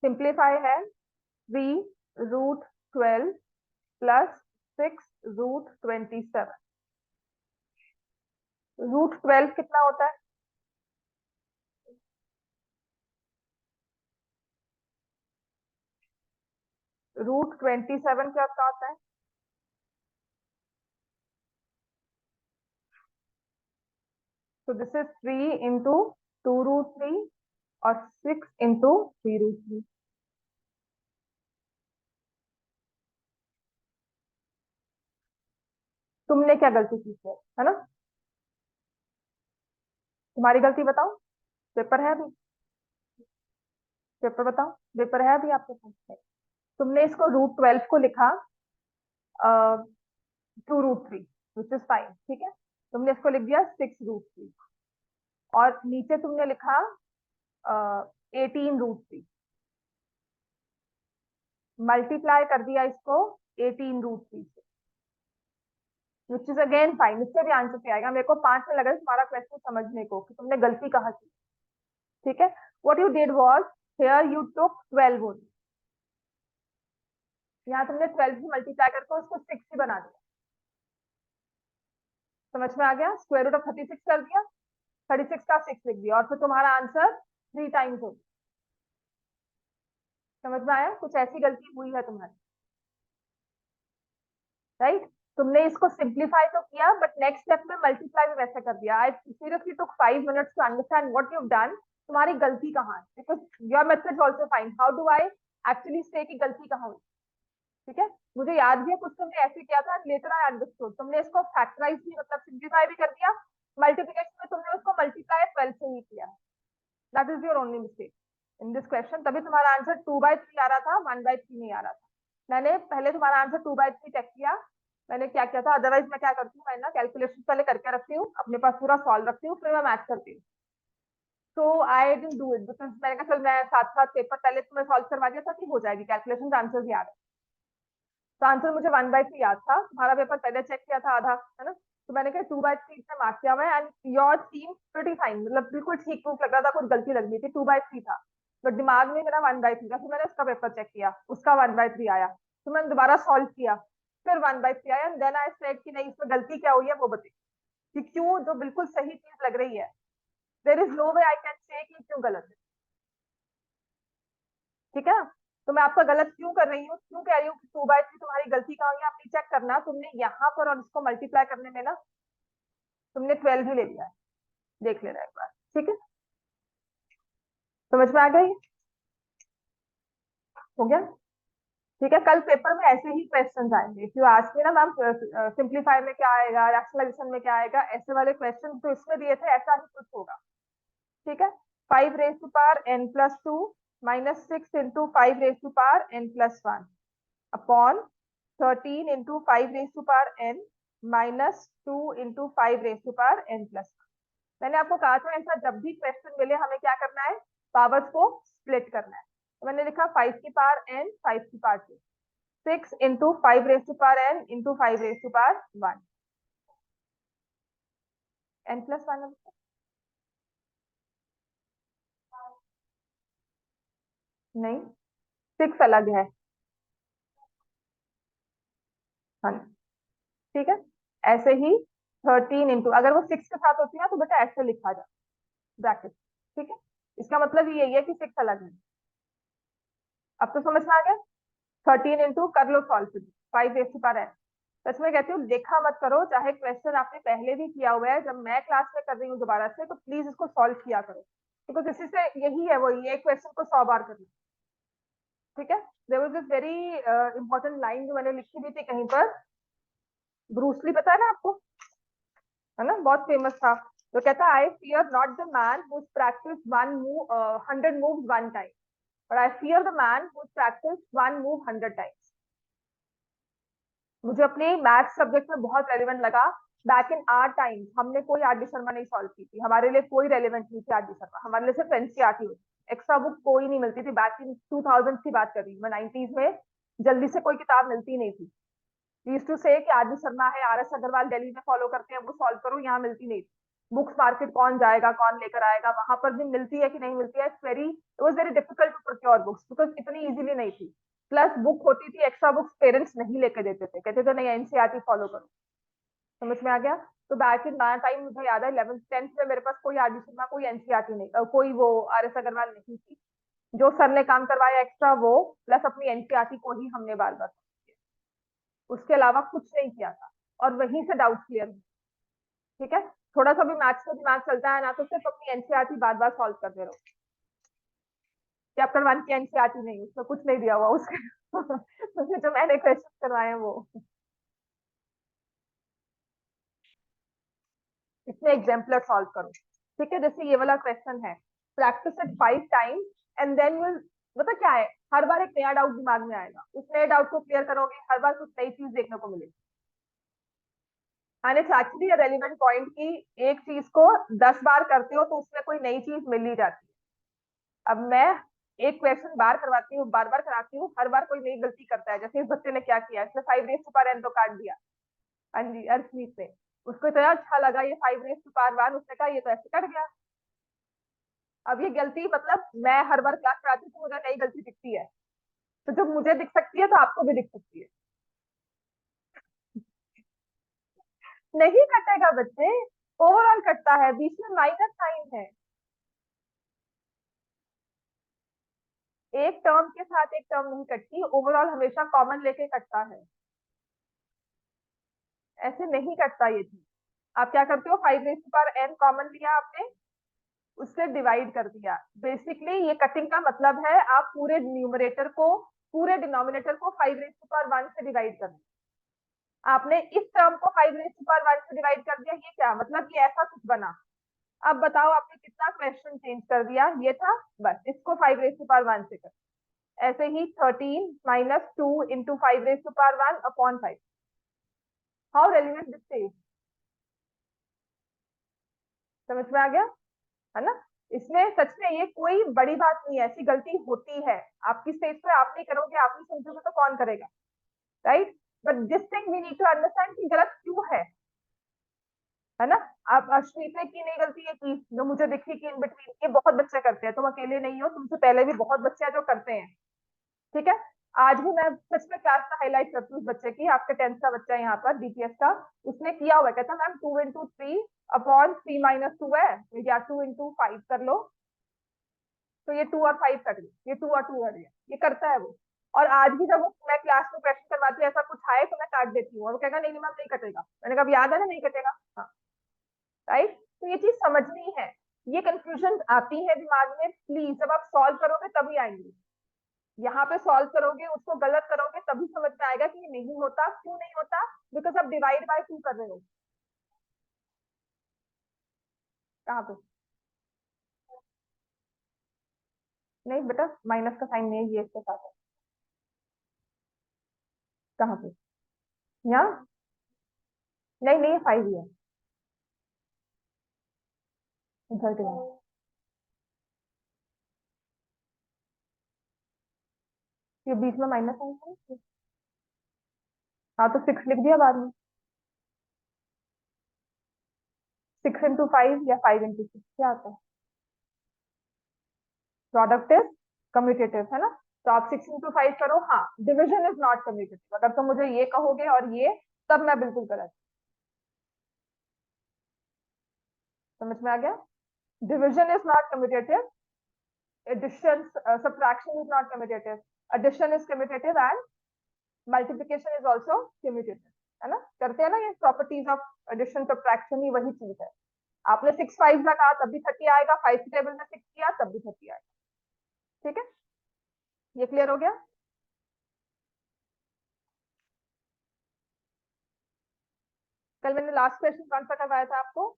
Simplify है 3√12 plus 6√27। √12 कितना होता है? √27 क्या होता है? तो दिस इज 3 into 2√3 और 6 into 3√3। तुमने क्या गलती की है ना? तुम्हारी गलती बताओ। पेपर है अभी? पेपर बताओ, पेपर है अभी आपके पास? तुमने इसको √12 को लिखा 2√3, विच इज फाइन, ठीक है। तुमने इसको लिख दिया 6√3 और नीचे तुमने लिखा 18√3, मल्टीप्लाई कर दिया इसको 18√3 से, विच इज अगेन फाइन। इससे भी आंसर पे आएगा। मेरे को 5 में लगा तुम्हारा क्वेश्चन समझने को कि तुमने गलती कहाँ की। ठीक है, what you did was here you took 12 only. यहाँ तुमने 12 से मल्टीप्लाई करके उसको 6 ही बना दिया। समझ में आ गया? स्क्वायर रूट ऑफ 36 कर दिया, 36 का 6 लिख दिया और फिर तुम्हारा आंसर 3 टाइम्स हो। समझ में आया? कुछ ऐसी गलती हुई है तुम्हारी, राइट? तुमने इसको सिंप्लीफाई तो किया बट नेक्स्ट स्टेप में मल्टीप्लाई भी वैसे कर दिया। I seriously took 5 minutes to understand what you have done. तुम्हारी गलती कहाँ है? Because your method also fine. How do I actually say कि गलती कहाँ हुई? ठीक है, मुझे याद भी है कुछ तुमने ऐसे किया था, लेटर आई अंडरस्टूड। तुमने इसको फैक्टराइज भी मतलब सिंप्लीफाई भी कर दिया, मल्टीप्लिकेशन में तुमने उसको मल्टीप्लाई 12 से ही किया। That is your only mistake in this question. तभी तुम्हारा आंसर 2/3 आ रहा था, 1/3 नहीं आ रहा था। मैंने पहले तुम्हारा आंसर 2/3 चेक किया। मैंने क्या किया था, अदरवाइज मैं क्या करती हूँ, मैं ना कैलकुलेशन पहले करके रखती हूँ, अपने पास पूरा सॉल्व रखती हूँ, फिर मैं मैथ करती हूँ। तो I didn't do it because मैंने कहा चल मैं साथ साथ पेपर पहले तुम्हें सॉल्व करवा दिया था कि हो जाएगी कैलकुलेशन, आंसर भी याद है। तो आंसर मुझे 1/3 याद था। तुम्हारा पेपर पहले चेक किया था आधा, है ना? तो मैंने कहा 2/3 से मार्क किया हुआ है and your seem pretty fine, मतलब बिल्कुल ठीक प्रूफ लग रहा था, कुछ गलती लग रही थी, 2/3 था। बट दिमाग में मेरा 1/3 था। फिर मैंने उसका पेपर चेक किया, उसका 1/3 आया। तो मैंने दोबारा सॉल्व किया, फिर 1/3 आया एंड देन आई सेड कि नहीं इसमें गलती क्या हुई है वो बताइए कि क्यों जो बिल्कुल सही चीज लग रही है, there is no way I can say कि क्यों गलत है। ठीक है ना? तो मैं आपका गलत क्यों कर रही हूँ, क्यों कह रही हूँ कि 2/3 तुम्हारी गलती कहाँ हुई है, आपने चेक करना। तुमने यहाँ पर और इसको मल्टीप्लाई करने में ना तुमने 12 ही ले लिया है। देख लेना एक बार, ठीक है? समझ में आ गई? हो गया? ठीक है, कल पेपर में ऐसे ही क्वेश्चन आएंगे। इफ यू आस्क मी ना मैम सिंप्लीफाई में क्या आएगा, रैशनलाइजेशन में क्या आएगा, ऐसे वाले क्वेश्चन तो इसमें दिए थे, ऐसा ही कुछ होगा। ठीक है, 5 raised to power n+2 minus 6 into 5 raised to power n+1 upon 13 into 5 raised to power n minus 2 into 5 raised to power n+1। मैंने आपको कहा था ऐसा जब भी क्वेश्चन मिले हमें क्या करना है, पावर्स को स्प्लिट करना है। तो मैंने लिखा 5 की पावर n, 5 की power 2, 6 into 5 raised to power n into 5 raised to power 1 n+1। नहीं, 6 अलग है। हाँ, ठीक है। ऐसे ही 13 इंटू, अगर वो 6 के साथ होती है तो बेटा ऐसे लिखा जाए ब्रैकेट। ठीक है, इसका मतलब ये यही है कि 6 अलग है। अब तो समझ में आ गया? 13 इंटू कर लो solve, 5 raised to power n। सच में कहती हूँ देखा मत करो, चाहे क्वेश्चन आपने पहले भी किया हुआ है, जब मैं क्लास में कर रही हूँ दोबारा से, तो प्लीज इसको सॉल्व किया करो, बिकॉज इसी से यही है वो, ये क्वेश्चन को 100 बार करना। ठीक है, there was this very important line जो मैंने लिखी भी थी कहीं पर, ब्रूसली पता है ना आपको, है ना, बहुत फेमस था। तो कहता I fear not the man who practice 100 moves one time, but I fear the man who practice 1 move 100 times. मुझे अपने मैथ्स सब्जेक्ट में बहुत रेलिवेंट लगा। बैक इन आर टाइम हमने कोई आर डी शर्मा नहीं सॉल्व की थी, हमारे लिए कोई रेलिवेंट नहीं थी आर डी शर्मा, हमारे लिए सिर्फ एनसीईआरटी होती, एक्स्ट्रा बुक कोई नहीं मिलती थी। बैक इन 2000 की बात कर रही हूँ मैं, 90s में जल्दी से कोई किताब मिलती नहीं थी। यूज्ड टू से कि आर डी शर्मा है, आर एस अग्रवाल दिल्ली में फॉलो करते हैं, वो सॉल्व करो, यहाँ मिलती नहीं थी। बुक्स मार्केट कौन जाएगा, कौन लेकर आएगा, वहां पर भी मिलती है कि नहीं मिलती है, it's very, it was very difficult to secure books, because इतनी इजीली नहीं थी। प्लस बुक होती थी, एक्स्ट्रा बुक्स पेरेंट्स नहीं लेके देते थे, कहते थे नहीं एनसीईआरटी फॉलो करो। समझ में आ गया? तो बैक इन नया टाइम मुझे याद है 11th 10th में मेरे पास कोई आरडी शर्मा कोई एनसीईआरटी नहीं, कोई वो आरएस अग्रवाल नहीं थी। जो सर ने काम करवाया एक्स्ट्रा वो, प्लस अपनी एनसीईआरटी को ही हमने बार बार, उसके अलावा कुछ नहीं किया था। और वहीं से डाउट क्लियर हुआ। ठीक है, थोड़ा सा भी मैथ्स का दिमाग चलता है ना तो सिर्फ अपनी एनसीईआरटी बार बार सॉल्व करते रहो। चैप्टर 1 की एनसीईआरटी नहीं, उसमें कुछ नहीं दिया हुआ उसके उसमें जो मैंने क्वेश्चन करवाए हैं वो, इसमें एग्जाम्पलर सॉल्व करो। ठीक है, जैसे ये वाला क्वेश्चन है, practice it 5 times and then you, मतलब क्या है, हर बार एक नया डाउट दिमाग में आएगा, उस नए डाउट को क्लियर करोगे, हर बार कुछ नई चीज देखने को मिलेगी। And it's actually a relevant point कि एक चीज को 10 बार करते हो तो उसमें कोई नई चीज मिल ही जाती है। अब मैं एक क्वेश्चन बार करवाती हूँ, बार बार कराती हूँ, हर बार कोई नई गलती करता है। जैसे इस बच्चे ने क्या किया, इसने 5 रेज़ टू पावर n तो काट दिया। हाँ जी, अर्शमीत ने, उसको इतना अच्छा लगा ये 5 रेज़ टू पावर 1, उसने कहा ये तो ऐसे कट गया। अब ये गलती, मतलब मैं हर बार क्लास कराती हूँ तो मुझे नई गलती दिखती है, तो जब मुझे दिख सकती है तो आपको भी दिख सकती है। नहीं कटेगा बच्चे, ओवरऑल कटता है, बीच में माइनस साइन है। एक टर्म के साथ एक टर्म नहीं कटती, ओवरऑल हमेशा कॉमन लेके कटता है, ऐसे नहीं कटता ये चीज। आप क्या करते हो, 5 raise to power n common लिया आपने, उससे डिवाइड कर दिया। बेसिकली ये कटिंग का मतलब है आप पूरे न्यूमरेटर को, पूरे डिनोमिनेटर को 5 रेज़ टू पावर 1 से डिवाइड कर दिया। आपने इस टर्म को 5 रेज़ टू पावर 1 से डिवाइड कर दिया, ये क्या मतलब, ये ऐसा कुछ बना। अब बताओ आपने कितना क्वेश्चन चेंज कर दिया, ये था बस, इसको 5 रेज़ टू पावर 1 से कर। ऐसे ही 13 minus 2 into 5 raise to power 1 upon 5। How relevant this is, समझ में आ गया है ना? इसमें सच में ये कोई बड़ी बात नहीं है, ऐसी गलती होती है, आपकी स्टेज पे आप नहीं करोगे, आप नहीं समझोगे तो कौन करेगा, right? But this thing we need to understand कि गलत क्यों है ना? आप अश्वित ने की नहीं गलती, ये की जो मुझे दिखी कि इन बिटवीन, ये बहुत बच्चे करते हैं, तुम अकेले नहीं हो, तुमसे पहले भी बहुत बच्चे हैं जो करते हैं। ठीक है, आज भी मैं सच में क्लास का हाईलाइट करती हूँ उस बच्चे की, आपके 10th का बच्चा है यहाँ पर, डीपीएस का, उसने किया हुआ, कहता मैम 2 इंटू 3 अपॉन 3 माइनस 2 है, या 2 इंटू 5 कर लो, तो ये 2 और 5 कट गए, ये 2 और 2 कट गया, ये करता है वो। और आज भी जब मैं क्लास में क्वेश्चन करवाती हूँ ऐसा कुछ आए तो मैं काट देती हूँ, और वो कहेगा नहीं नहीं मैम नहीं कटेगा, मैंने कहा याद है ना नहीं कटेगा, हाँ, राइट? तो ये चीज समझनी है, ये कंफ्यूजन आती है दिमाग में, प्लीज जब आप सॉल्व करोगे तभी आएंगी, यहाँ पे सॉल्व करोगे उसको गलत करोगे तभी समझ में आएगा कि ये नहीं होता, क्यों नहीं होता, बिकॉज आप डिवाइड बाय 2 कर रहे हो। कहाँ पे? नहीं बेटा, माइनस का साइन नहीं है, ये इसके साथ है। कहाँ पे? यहाँ? नहीं नहीं, 5 ही है, इंसल्ट है। ये बीच में माइनस साइन है, हाँ तो 6 लिख दिया बाद में, 6 इंटू 5 या 5 इंटू 6 क्या आता है, प्रोडक्ट इज कम्यूटेटिव है ना? तो आप 6 इंटू 5 करो, हाँ, डिविजन इज नॉट कम्यूटेटिव, अगर तुम मुझे ये कहोगे और ये, तब मैं बिल्कुल गलत। समझ में आ गया? Division is not commutative, addition, subtraction is not commutative, addition is commutative and multiplication is also commutative, है ना? करते हैं ना ये प्रॉपर्टीज ऑफ एडिशन सब्ट्रैक्शन, ही वही चीज है। आपने 6 5 लगा तब भी 30 आएगा, 5 की टेबल में 6 किया तब भी 30 आएगा। ठीक है, ये क्लियर हो गया? कल मैंने लास्ट क्वेश्चन कौन सा करवाया था आपको?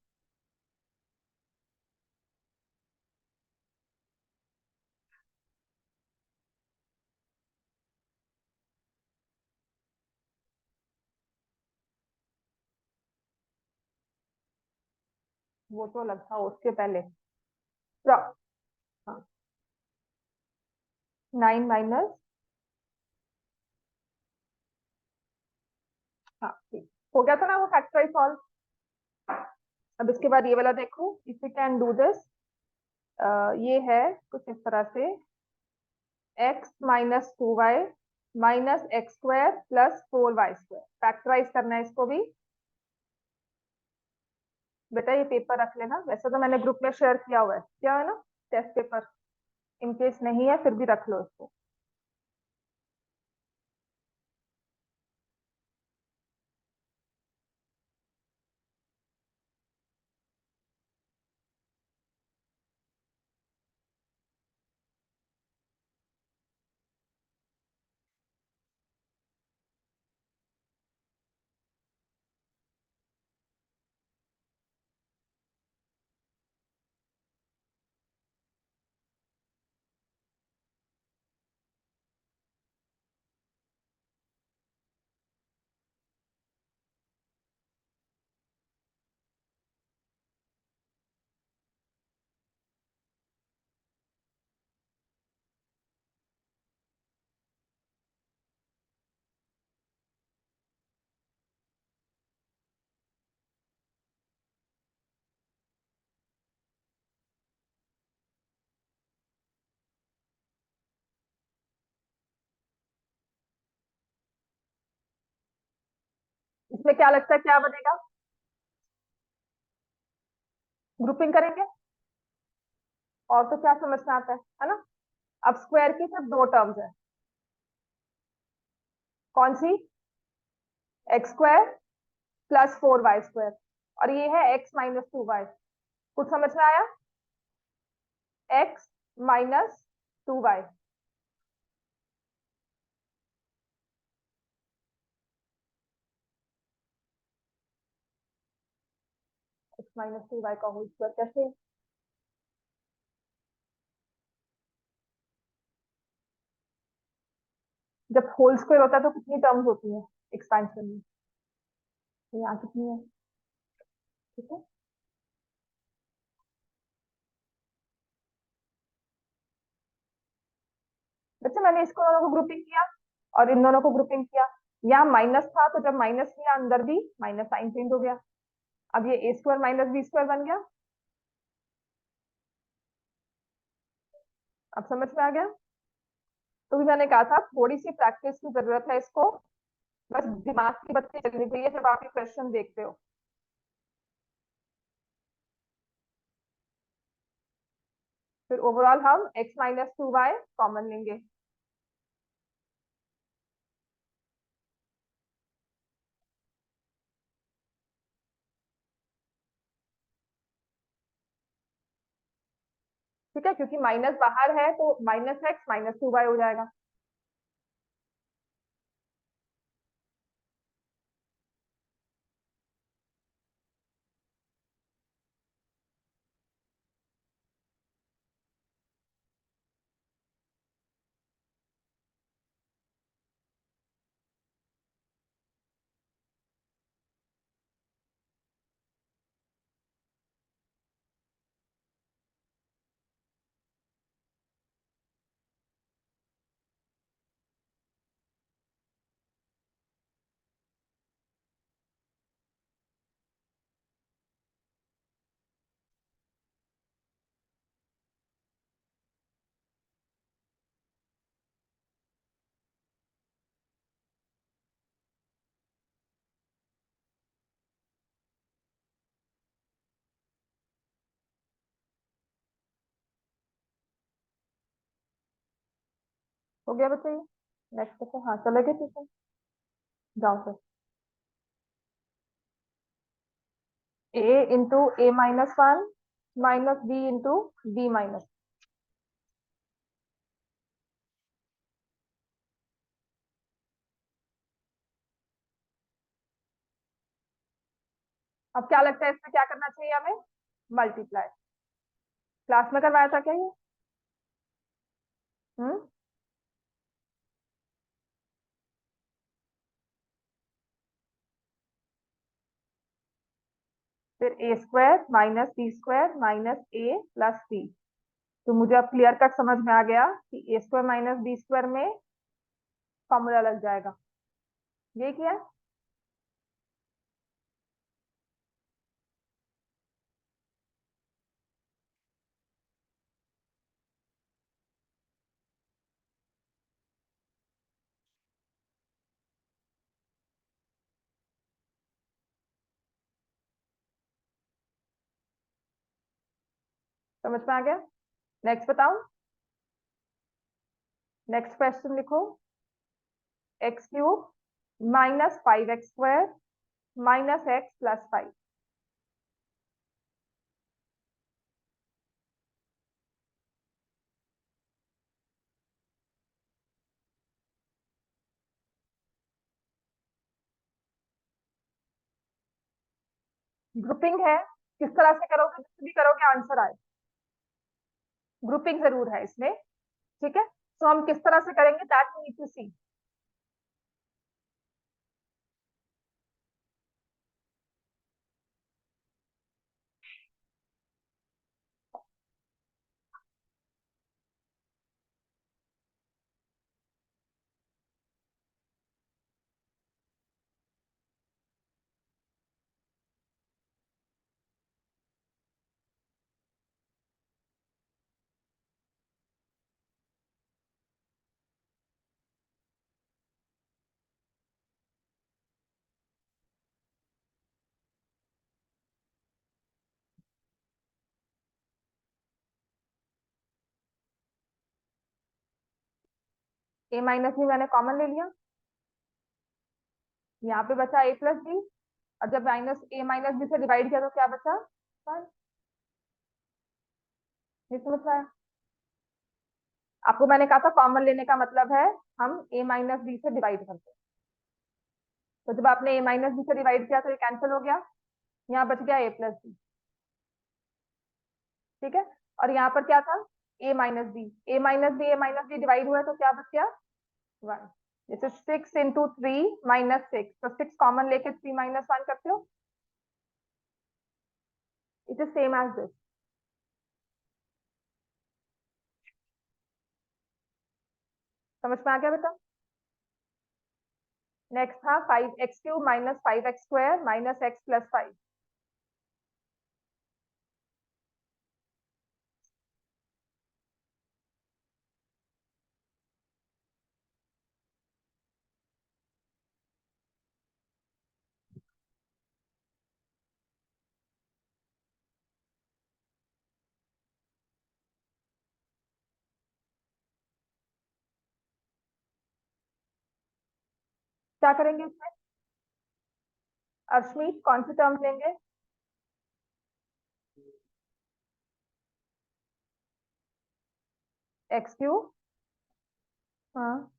वो तो अलग था, उसके पहले हाँ, 9 माइनस, हाँ ठीक हो गया था ना वो फैक्टराइज सॉल्व। अब इसके बाद ये वाला देखो, if you can do this, ये है कुछ इस तरह से, x minus 2y minus x square plus 4y square. Factorise करना है इसको भी। बेटा ये पेपर रख लेना, वैसे तो मैंने ग्रुप में शेयर किया हुआ है, क्या है ना, टेस्ट पेपर। इन केस नहीं है फिर भी रख लो इसको। इसमें क्या लगता है क्या बनेगा? ग्रुपिंग करेंगे। और तो क्या समझ में आता है ना। अब स्क्वायर की सिर्फ दो टर्म्स है। कौन सी? X square plus 4y square, और ये है x-2y। कुछ समझ में आया? x-2y। x-2y का होल स्क्वायर कैसे? जब होल स्क्वायर होता है तो कितनी टर्म्स होती है एक्सपेंशन में? तो यहाँ कितनी है? ठीक है। बच्चे मैंने इसको दोनों को ग्रुपिंग किया और इन दोनों को ग्रुपिंग किया। यहाँ माइनस था तो जब माइनस किया अंदर भी माइनस साइन चेंज हो गया। अब ये ए स्क्वायर माइनस बी स्क्वायर बन गया। अब समझ में आ गया? तो भी मैंने कहा था थोड़ी सी प्रैक्टिस की जरूरत है इसको। बस दिमाग की बत्ती जलनी चाहिए जब आप ये क्वेश्चन देखते हो। फिर ओवरऑल हम x-2y कॉमन लेंगे। ठीक है, क्योंकि माइनस बाहर है तो -x-2y हो जाएगा। हो गया बच्चे? Next question. हाँ चले गए ट्यूशन, जाओ sir. a into a-1 minus b into b-। अब क्या लगता है इसमें क्या करना चाहिए हमें? मल्टीप्लाई। क्लास में करवाया था क्या ये? हम्म। फिर a square minus b square minus a plus c. तो मुझे अब क्लियर कट समझ में आ गया कि ए स्क्वायर माइनस बी स्क्वायर में फॉर्मूला लग जाएगा। ये क्या है? समझ में आ गया? नेक्स्ट बताओ। नेक्स्ट क्वेश्चन लिखो। X cube minus 5x² minus x plus 5। Grouping है, किस तरह से करोगे, जिससे भी करोगे आंसर आए। ग्रुपिंग जरूर है इसमें। ठीक है, तो हम किस तरह से करेंगे that we need to see. A minus b मैंने कॉमन ले लिया, यहाँ पे बचा ए प्लस बी, और जब माइनस ए माइनस बी से डिवाइड किया तो क्या बचा? 1। ये समझ में आया? आपको मैंने कहा था कॉमन लेने का मतलब है हम ए माइनस बी से डिवाइड करते हैं। तो जब आपने ए माइनस बी से डिवाइड किया तो ये कैंसिल हो गया, यहाँ बच गया ए प्लस बी। ठीक है, और यहाँ पर क्या था? ए माइनस बी, ए माइनस बी डिवाइड हुआ है तो क्या बच गया? 1। जैसे 6 × 3 - 6, तो 6 कॉमन लेके 3 - 1 करते हो। It is same as this. समझ में आ गया बेटा? नेक्स्ट था 5x³ - 5x² - x प्लस 5। क्या करेंगे इसमें? अर्शमीत कौन सी टर्म लेंगे? x³ हाँ,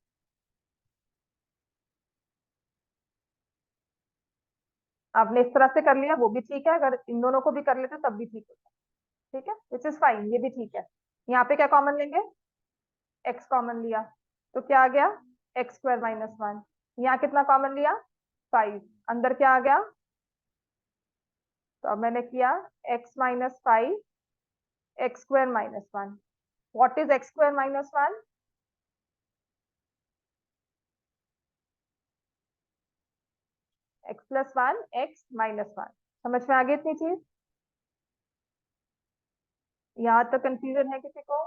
आपने इस तरह से कर लिया वो भी ठीक है, अगर इन दोनों को भी कर लेते तब भी ठीक होता। ठीक है, विच इज फाइन, ये भी ठीक है। यहाँ पे क्या कॉमन लेंगे? x कॉमन लिया तो क्या आ गया? x² - 1। यहाँ कितना कॉमन लिया? 5। अंदर क्या आ गया? तो अब मैंने किया x - 5 x² - 1। What is x² - 1? x + 1 x - 1। समझ में आ गई इतनी चीज? यहाँ तक कंफ्यूजन है किसी को?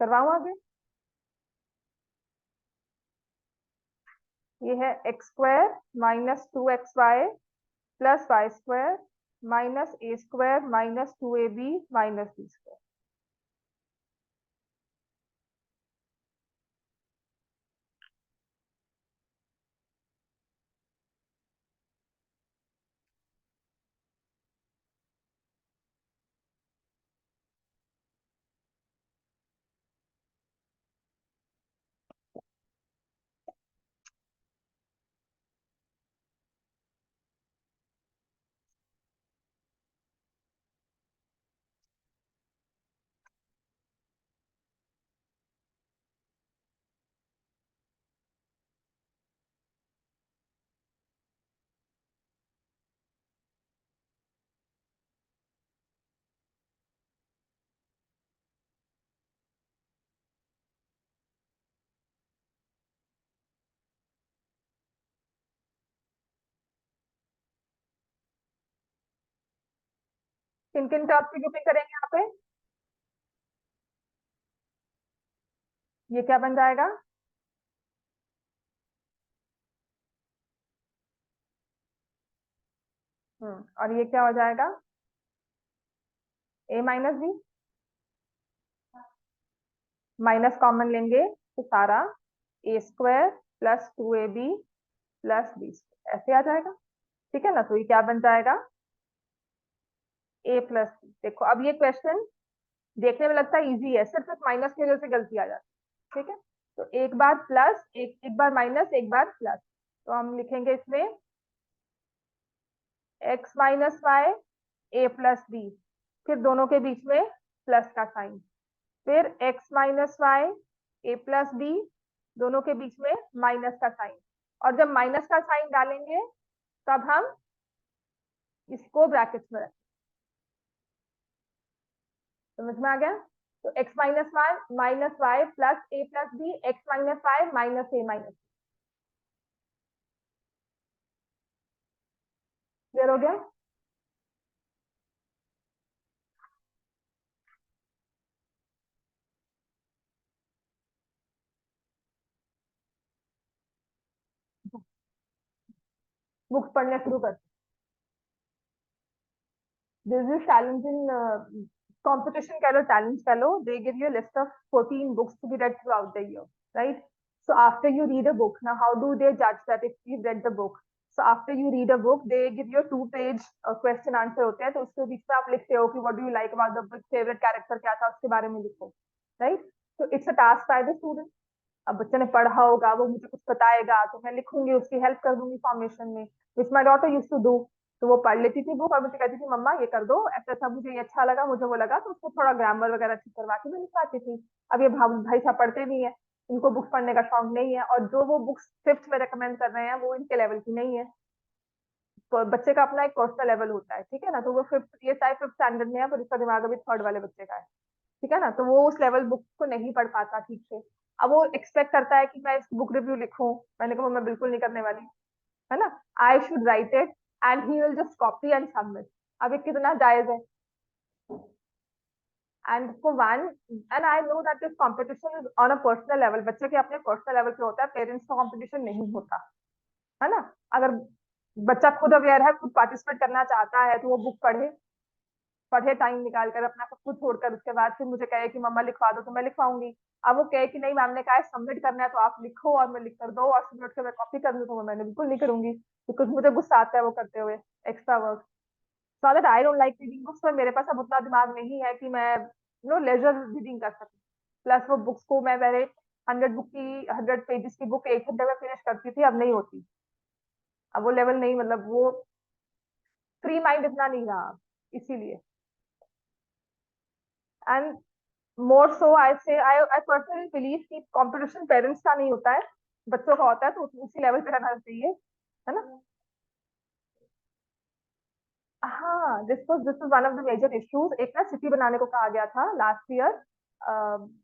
करवाऊं आगे? ये है x² - 2xy plus y² - a² - 2ab - b²। किन किन टर्म्स की ग्रुपिंग करेंगे यहाँ पे? ये क्या बन जाएगा? और ये क्या हो जाएगा? a minus b, minus common लेंगे तो सारा a square plus 2ab plus b, ऐसे आ जाएगा। ठीक है ना, तो ये क्या बन जाएगा? a plus b. देखो अब ये क्वेश्चन देखने में लगता है इजी है, सिर्फ एक माइनस की वजह से गलती आ जाती है। ठीक है, तो एक बार प्लस, एक बार माइनस, एक बार प्लस, तो हम लिखेंगे इसमें x माइनस वाई ए प्लस बी, फिर दोनों के बीच में प्लस का साइन, फिर x माइनस वाई ए प्लस बी, दोनों के बीच में माइनस का साइन, और जब माइनस का साइन डालेंगे तब हम इसको ब्रैकेट्स में रखें। समझ में आ गया? तो x minus y minus y plus a plus b, x minus y minus a minus, clear हो गया? बुक्स पढ़ने शुरू कर। दिस इज चैलेंजिंग competition कह लो, challenge कह लो, they give you a list of 14 books to be read throughout the year, right? So after you read a book, now how do they judge that if you've read the book? So after you read a book, they give you a 2-page question answer होते हैं, तो उसके बीच में आप लिखते हो कि what do you like about the book, favorite character क्या था उसके बारे में लिखो, right? So it's a task by the student. अब बच्चे ने पढ़ा होगा, वो मुझे कुछ बताएगा तो मैं लिखूंगी, उसकी हेल्प कर दूंगी फॉर्मेशन में, which my daughter use to do. तो वो पढ़ लेती थी बुक और मुझे कहती थी मम्मा ये कर दो, ऐसा ऐसा मुझे ये अच्छा लगा, मुझे वो लगा, तो उसको थोड़ा ग्रामर वगैरह ठीक करवा के मैं लिखवाती थी। अब ये भाई साहब पढ़ते नहीं है, इनको बुक्स पढ़ने का शौक नहीं है, और जो वो बुक्स फिफ्थ में रेकमेंड कर रहे हैं वो इनके लेवल की नहीं है। तो बच्चे का अपना एक पर्सनल लेवल होता है, ठीक है ना, तो वो फिफ्थ, ये शायद फिफ्थ स्टैंडर्ड में है पर इसका दिमाग अभी थर्ड वाले बच्चे का है। ठीक है ना, तो वो उस लेवल बुक को नहीं पढ़ पाता ठीक से। अब वो एक्सपेक्ट करता है कि मैं इस बुक रिव्यू लिखूं, मैंने कहा मैं बिल्कुल नहीं करने वाली, है ना, I should write it and he will just copy and submit. अब ये कितना जायज है? And for one, and I know that this competition is on a personal level, बच्चे के अपने पर्सनल लेवल पे होता है, पेरेंट्स का कॉम्पिटिशन नहीं होता, है ना। अगर बच्चा खुद अवेयर है, खुद पार्टिसिपेट करना चाहता है, तो वो बुक पढ़े, पढ़े टाइम निकाल कर अपना सब कुछ छोड़कर, उसके बाद फिर मुझे कहे कि मम्मा लिखवा दो, तो मैं लिखवाऊंगी। अब वो कहे कि नहीं मैम ने कहा है सबमिट करना है तो आप लिखो और मैं लिख कर दो और सबमिट कर मैं कॉपी कर लूँ, तो मैंने बिल्कुल नहीं करूंगी, बिकॉज मुझे गुस्सा आता है वो करते हुए, extra work. So that I don't like reading books, पर मेरे पास अब उतना दिमाग नहीं है कि मैं लेजर रीडिंग कर सकूँ। प्लस वो बुक्स को मैं पहले 100 पेजेस की बुक 1 घंटे में फिनिश करती थी, अब नहीं होती। अब वो लेवल नहीं, मतलब वो फ्री माइंड इतना नहीं रहा अब, इसीलिए। एंड मोर सो आई से आई पर्सनली बिलीव कि कंपटीशन पेरेंट्स का नहीं होता है, बच्चों का होता है, तो उसी लेवल पे रहना चाहिए, है ना। हाँ, this is one of the major issues. एक ना सिटी बनाने को कहा गया था लास्ट ईयर,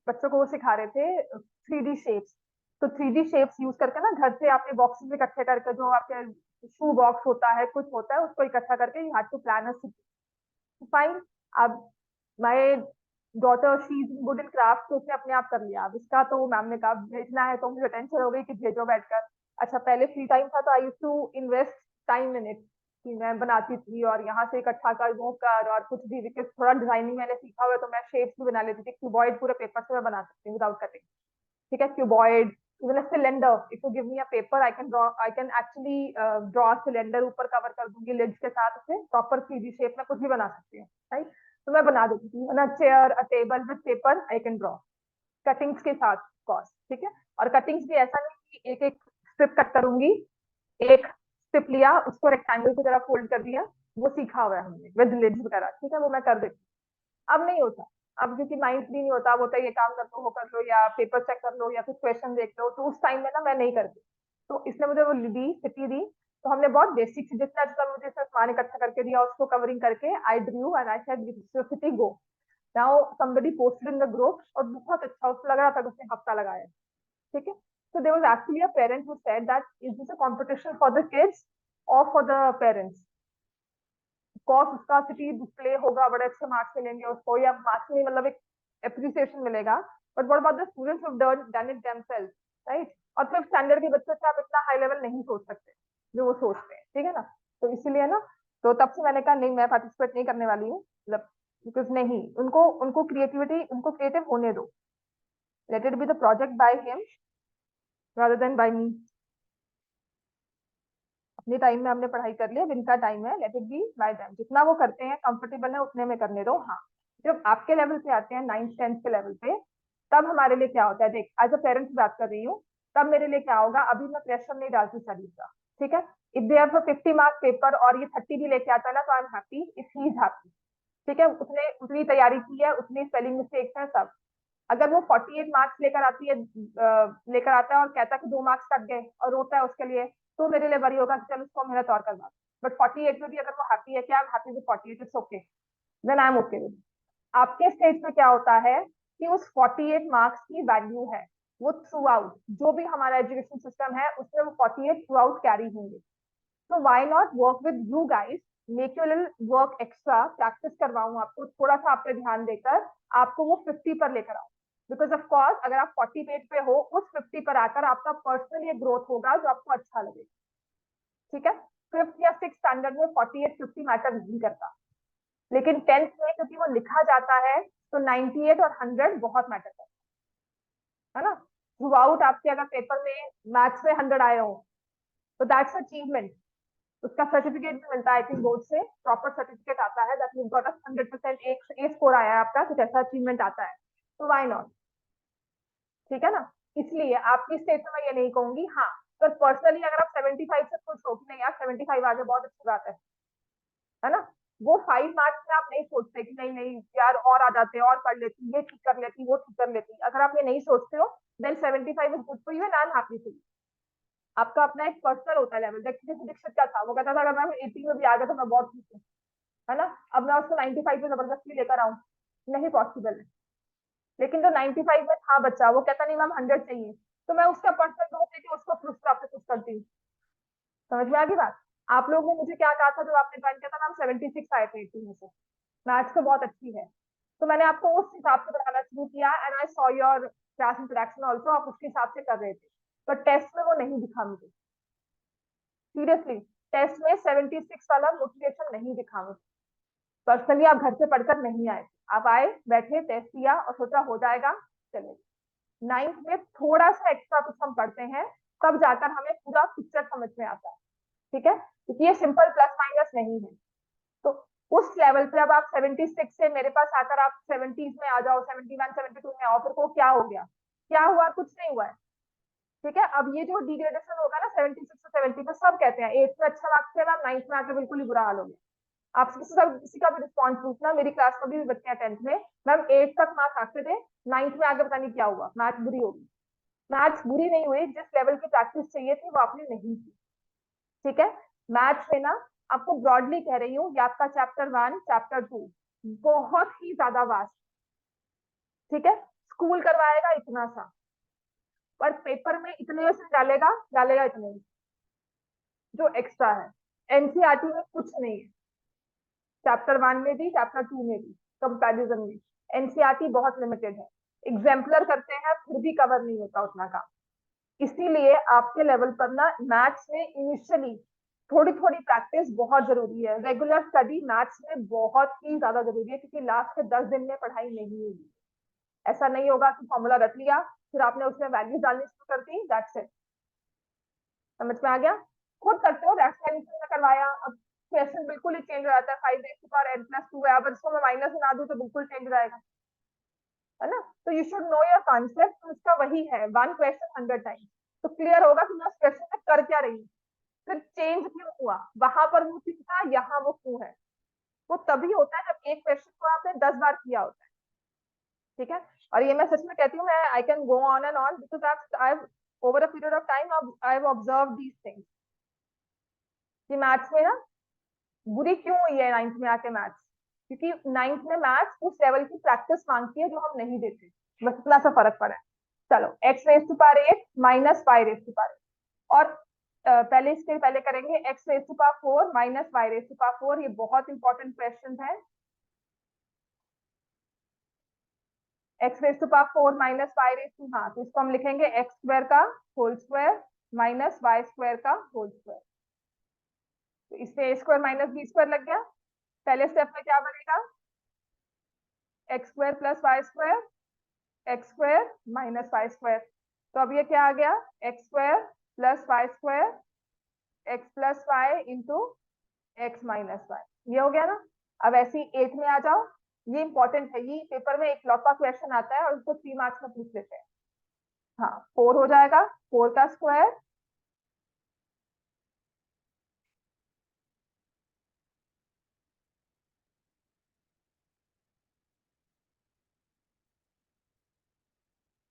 बच्चों को वो सिखा रहे थे 3D शेप्स। तो 3D शेप्स यूज करके ना घर से आपने बॉक्सेस इकट्ठे करके, जो आपके शू बॉक्स होता है, कुछ होता है, उसको इकट्ठा करके you have to plan a city, fine. अब my daughter she is good in craft, तो उसने अपने आप कर लिया। अब इसका तो मैम ने कहा भेजना है, तो मुझे टेंशन हो गई कि भेजो बैठकर। अच्छा पहले फ्री टाइम था तो I use to invest time in it, कि मैं बनाती थी और यहाँ से इकट्ठा कर वो कर और कुछ भी, बिकॉज थोड़ा डिजाइनिंग मैंने सीखा हुआ है, तो मैं शेप्स भी बना लेती थी, क्यूबॉइड पूरे पेपर से मैं बना सकती हूँ विदाउट कटिंग। ठीक है, cuboid, even a cylinder, if you give me a paper I can draw, I can actually draw cylinder, ऊपर कवर कर दूंगी लिड्स के साथ, उसे प्रॉपर 3D शेप में कुछ भी बना सकती हूँ, राइट। तो मैं बना देती थी ना, chair a table with paper I can draw, cuttings के साथ कॉस्ट, ठीक है। और कटिंग्स भी ऐसा नहीं कि एक एक स्ट्रिप कट करूंगी, एक स्ट्रिप लिया उसको रेक्टेंगल की तरह फोल्ड कर दिया, वो सीखा हुआ है हमने विद लिड्स वगैरह, ठीक है, वो मैं कर देती। अब नहीं होता, अब क्योंकि माइंड फ्री नहीं होता, अब होता है ये काम कर लो, वो कर लो, या पेपर चेक कर लो, या फिर क्वेश्चन देख लो, तो उस टाइम में ना मैं नहीं करती। तो इसने मुझे वो दी, सिटी दी, तो हमने बहुत बेसिक, जितना जितना मुझे इसने सामान इकट्ठा करके दिया उसको कवरिंग करके I drew and I said city go. Now somebody posted in the group और बहुत अच्छा, उसको लग रहा था कि उसने हफ्ता लगाया है, ठीक है। So there was actually a parent who said that is this a competition for the kids or for the parents? Cos उसका सिटी डिस्प्ले होगा, बड़े अच्छे मार्क्स मिलेंगे उसको, या मार्क्स नहीं मतलब एक अप्रिसिएशन मिलेगा, but what about the students who done it themselves, right? और फिफ्थ स्टैंडर्ड के बच्चों से आप इतना हाई लेवल नहीं सोच सकते जो वो सोचते हैं, ठीक है ना? तो इसीलिए ना, तो तब से मैंने कहा नहीं, मैं पार्टिसिपेट नहीं करने वाली हूँ, मतलब बिकॉज नहीं, उनको उनको क्रिएटिविटी, उनको क्रिएटिव होने दो, let it be the project by him rather than by me. अपने टाइम में हमने पढ़ाई कर ली, अब इनका टाइम है, late it B bye them, जितना वो करते हैं कंफर्टेबल है उतने में करने दो। हाँ, जब आपके लेवल पे आते हैं, 9th 10th के लेवल पे, तब हमारे लिए क्या होता है, देख एज अ पेरेंट्स बात कर रही हूँ, तब मेरे लिए क्या होगा, अभी मैं प्रेशर नहीं डालती स्टडीज का, ठीक है? If they have 50 marks paper और ये 30 भी लेके आता है ना, तो आई am happy if he is happy, ठीक है? उसने उतनी तैयारी की है, उतनी स्पेलिंग मिस्टेक्स है सब। अगर वो 48 मार्क्स लेकर आती है, लेकर आता है और कहता है कि 2 मार्क्स कट गए और रोता है उसके लिए, तो मेरे लिए वरी होगा कि चल उसको मेहनत और करवा। बट 48 में भी अगर वो हैप्पी है, क्या happy with 48, it's okay, then I am okay with. आपके स्टेज में क्या होता है कि उस 48 मार्क्स की वैल्यू है, वो थ्रू आउट जो भी हमारा एजुकेशन सिस्टम है उसमें वो 48 थ्रू आउट कैरी होंगे। तो why not work with you guys, make you little work extra, practice करवाऊं आपको थोड़ा सा, आप पे ध्यान देकर आपको वो 50 पर लेकर आऊं। बिकॉज ऑफ कोर्स अगर आप 40 पेज पे हो, उस 50 पर आकर आपका पर्सनल ये ग्रोथ होगा जो आपको अच्छा लगेगा, ठीक है? फिफ्थ या सिक्स स्टैंडर्ड में 48 50 मैटर नहीं करता, लेकिन 10th में क्योंकि वो लिखा जाता है, तो 98 और 100 बहुत मैटर करता है ना? थ्रू आउट आपके अगर पेपर में मैथ्स में 100 आए हो, तो दैट्स अचीवमेंट, उसका सर्टिफिकेट भी मिलता है, आई थिंक बोर्ड से प्रॉपर सर्टिफिकेट आता है that you got a 100% A score आया है आपका, कुछ ऐसा अचीवमेंट आता है, तो व्हाई नॉट, ठीक है ना? इसलिए आपकी स्टेज में मैं ये नहीं कहूंगी। हाँ, पर पर्सनली अगर आप 75 से खुश हो कि नहीं यार 75 आ गए बहुत अच्छी बात है ना? वो 5 मार्क्स में आप नहीं सोचते कि नहीं नहीं यार और आ जाते, और पढ़ लेती, ये ठीक कर लेती, वो ठीक कर लेती, अगर आप ये नहीं सोचते हो, then 75 is good for you and I am happy for you. आपका अपना एक पर्सनल होता है लेवल। जैसे दीक्षित का था, वो कहता था अगर मैं 80 में भी आ गया तो मैं बहुत खुश हूँ, है ना? अब मैं उसको 95 पे जबरदस्ती लेकर आऊं, नहीं पॉसिबल है। लेकिन जो 95 में था बच्चा, वो कहता नहीं मैम 100 चाहिए, तो मैं उसका पर्सनल ग्रोथ लेके उसको खुश आपसे खुश करती हूँ। समझ में आ गई बात? आप लोग ने मुझे क्या कहा था जब आपने ज्वाइन किया था, मैम 76 आए थे 80 में से, मैथ्स तो बहुत अच्छी है, तो मैंने आपको उस हिसाब से पढ़ाना शुरू किया and I saw your class interaction also, आप उसके हिसाब से कर रहे थे, पर टेस्ट में वो नहीं दिखा मुझे, सीरियसली। टेस्ट में 76 वाला मोटिवेशन नहीं दिखा मुझे पर्सनली। आप घर से पढ़कर नहीं आए, आप आए, बैठे, टेस्ट दिया और सोचा हो जाएगा, चले। 9th में थोड़ा सा एक्स्ट्रा कुछ हम पढ़ते हैं, तब जाकर हमें पूरा पिक्चर समझ में आता है, ठीक है? क्योंकि ये सिंपल प्लस माइनस नहीं है। तो उस लेवल पे अब आप 76 से मेरे पास आकर आप 70s में आ जाओ, 71 72 में आओ, फिर को क्या हो गया? क्या हुआ? कुछ नहीं हुआ है, ठीक है? अब ये जो डिग्रेडेशन होगा ना 76 से 70 पे, सब कहते हैं 8th में अच्छा मार्क्स थे मैम, 9th में आके बिल्कुल ही बुरा हाल हो गया। आप किसी का भी रिस्पॉन्स पूछना, मेरी क्लास में भी बच्चे हैं 10th में, मैम 8 तक मार्क्स आते थे, 9th में आगे पता नहीं क्या हुआ, मैथ बुरी होगी। मैथ्स बुरी नहीं हुई, जिस लेवल की प्रैक्टिस चाहिए थी वो आपने नहीं की, ठीक है? मैथ्स में ना, आपको ब्रॉडली कह रही हूँ, ये आपका चैप्टर 1 चैप्टर 2 बहुत ही ज्यादा वास्ट, ठीक है? स्कूल करवाएगा इतना सा, पर पेपर में इतने से डालेगा, डालेगा इतने जो एक्स्ट्रा है। एनसीईआरटी में कुछ नहीं है, चैप्टर 1 में भी चैप्टर 2 में भी, कंपैरिजन में एनसीईआरटी बहुत लिमिटेड है, एग्जाम्पलर करते हैं फिर भी कवर नहीं होता उतना काम। इसीलिए आपके लेवल पर ना मैथ्स में इनिशियली थोड़ी थोड़ी प्रैक्टिस बहुत जरूरी है, रेगुलर स्टडी मैथ्स में बहुत ही ज्यादा जरूरी है, क्योंकि लास्ट के 10 दिन में पढ़ाई नहीं होगी। ऐसा नहीं होगा कि फॉर्मूला रट लिया फिर आपने उसमें वैल्यूज डालनी शुरू कर दी, दैट्स इट। समझ में आ गया? खुद करते हो, रैशनलाइजेशन में करवाया, अब क्वेश्चन बिल्कुल ही चेंज हो जाता है, 5 raised to power n+2 है, अब इसको मैं माइनस बना दूं तो बिल्कुल चेंज हो जाएगा, है ना? तो you should know your concept, तो उसका वही है 1 question 100 टाइम्स, तो क्लियर होगा कि मैं उस क्वेश्चन में कर क्या रही हूँ, फिर चेंज क्यों हुआ, वहां पर वो क्यों था, यहाँ वो क्यों है। वो तभी होता है जब एक क्वेश्चन को आपने 10 बार किया होता है, ठीक है? और ये मैं सच में कहती हूँ, मैं I can go on and on, because I over a period of time I have observe these things, कि मैथ्स में ना बुरी क्यों हुई है 9th में आके मैथ्स, क्योंकि 9th में मैथ्स उस लेवल की प्रैक्टिस मांगती है जो हम नहीं देते, बस इतना सा फर्क पड़ा है। चलो, x⁻8 माइनस y⁻8, और पहले इसके पहले करेंगे x⁻4 माइनस y⁻4, ये बहुत इंपॉर्टेंट क्वेश्चन है। X raise to power 4 minus y raise to, हाँ तो इसको हम लिखेंगे एक्स स्क्वायर का whole square minus y square का होल स्क्वायर। तो इसमें a square minus b square लग गया। पहले स्टेप में क्या बनेगा, x square plus y square, x square minus y square. तो अब ये क्या आ गया, x square plus y square x plus Y into x minus Y, ये हो गया ना। अब ऐसे ही 8 में आ जाओ, ये इंपॉर्टेंट है, ये पेपर में एक लौता क्वेश्चन आता है और उसको 3 मार्क्स में पूछ लेते हैं। हाँ 4 हो जाएगा, 4 का स्क्वायर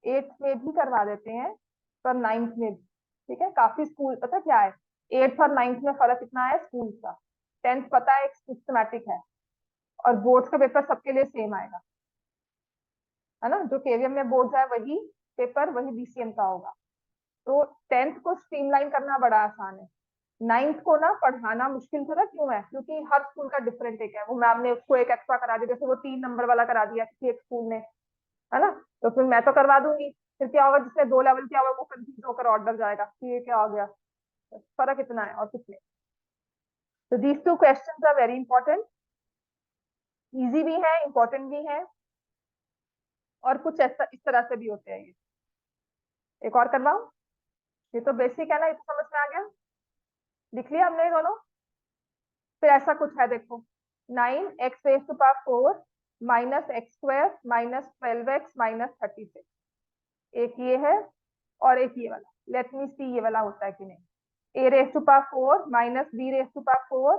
8th में भी करवा देते हैं पर 9th में भी, ठीक है। काफी स्कूल पता क्या है, 8th और 9th में फर्क कितना है स्कूल का। 10th पता है एक सिस्टमैटिक है, और बोर्ड का पेपर सबके लिए सेम आएगा, है ना। जो केवीएम में बोर्ड है वही पेपर वही बीसीएम का होगा। तो 10th को स्ट्रीमलाइन करना बड़ा आसान है। 9th को ना पढ़ाना मुश्किल थोड़ा क्यों है, क्योंकि हर स्कूल का डिफरेंट एक है। वो मैम ने उसको एक एक्स्ट्रा करा दिया, जैसे वो 3 नंबर वाला करा दिया किसी एक स्कूल ने, है ना। तो फिर मैं तो करवा दूंगी, फिर क्या होगा जिसने 2 लेवल किया होगा वो कंफ्यूज होकर ऑर्डर जाएगा कि ये क्या हो गया। फर्क इतना है और कुछ नहीं। तो these two questions are very important, easy भी है इंपॉर्टेंट भी है, और कुछ ऐसा इस तरह से भी होते हैं ये। एक और करवाऊं, ये तो बेसिक है ना, ये तो समझ में आ गया, लिख लिया हमने ये दोनों। फिर ऐसा कुछ है देखो, 9x⁴ minus x square minus 12x minus 36, एक ये है और एक ये वाला। लेट मी सी ये वाला होता है कि नहीं। a⁴ minus b⁴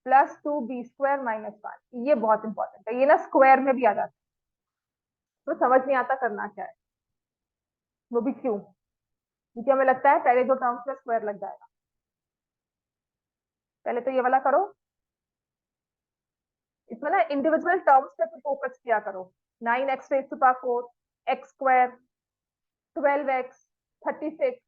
plus 2b² minus 1, ये बहुत इंपॉर्टेंट है, ये ना स्क्वायर में भी आ जाता है, तो समझ नहीं आता करना क्या है। वो भी क्यों, क्योंकि हमें लगता है पहले दो टर्म्स में स्क्वायर लग जाएगा। पहले तो ये वाला करो, इसमें ना इंडिविजुअल टर्म्स पे फोकस किया करो। 9x⁴ x square 12x 36।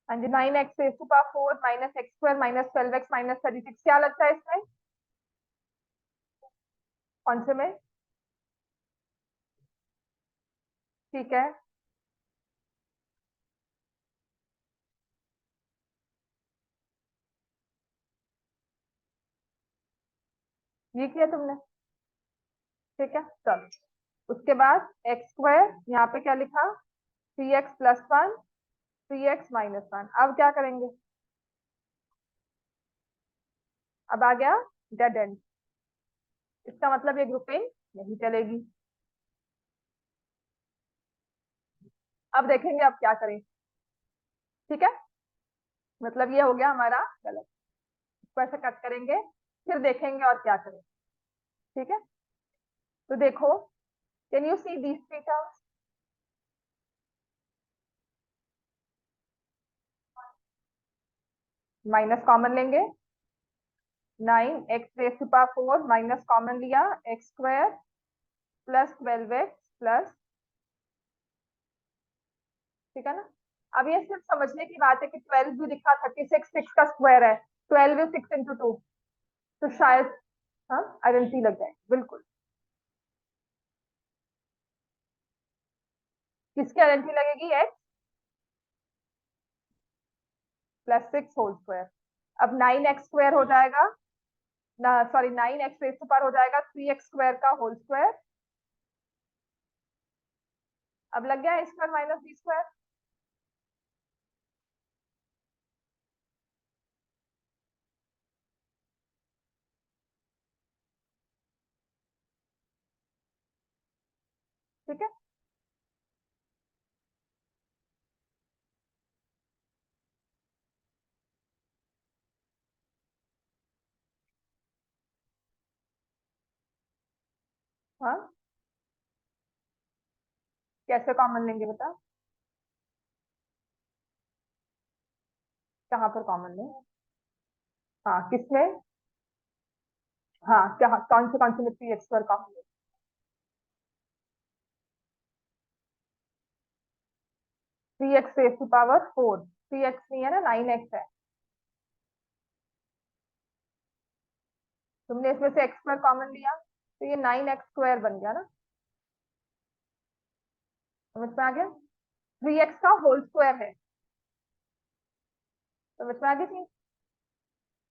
हाँ जी, 9x⁴ minus x square minus 12x minus 36, क्या लगता है इसमें, कौन से में। ठीक है, ये किया तुमने, ठीक है चलो। उसके बाद एक्स स्क्वायर, यहाँ पे क्या लिखा, 3x+1 3x-1। अब क्या करेंगे, अब आ गया डेड एंड, इसका मतलब ये ग्रुपिंग नहीं चलेगी। अब देखेंगे अब क्या करें, ठीक है। मतलब ये हो गया हमारा गलत, इसको ऐसे कट करेंगे, फिर देखेंगे और क्या करें, ठीक है। तो देखो, can you see these three terms, minus common लेंगे, 9x⁴ माइनस कॉमन लिया x square plus 12x plus, ठीक है ना। अब ये सिर्फ समझने की बात है कि 12 भी लिखा, 36 6 का स्क्वायर है, 12 is 6 into 2, तो शायद हाँ आइडेंटिटी लग जाए। बिल्कुल, किसकी आइडेंटिटी लगेगी? x plus 6 whole square. अब 9x स्क्वायर हो जाएगा ना, sorry 9x race to power हो जाएगा 3x स्क्वायर का होल स्क्वायर। अब लग गया a square minus b square. ठीक है, हाँ कैसे कॉमन लेंगे बता, कहाँ पर कॉमन लें? हाँ किसमें? हाँ क्या, कौन से में 3x स्क्वायर कॉमन लें? 3x race to power 4, 3x नहीं है ना, 9x है। तुमने इसमें से x स्क्वायर कॉमन लिया तो ये 9x स्क्वायर बन गया ना, समझ में आ गया? 3x का होल स्क्वायर है, समझ में आ गई थी?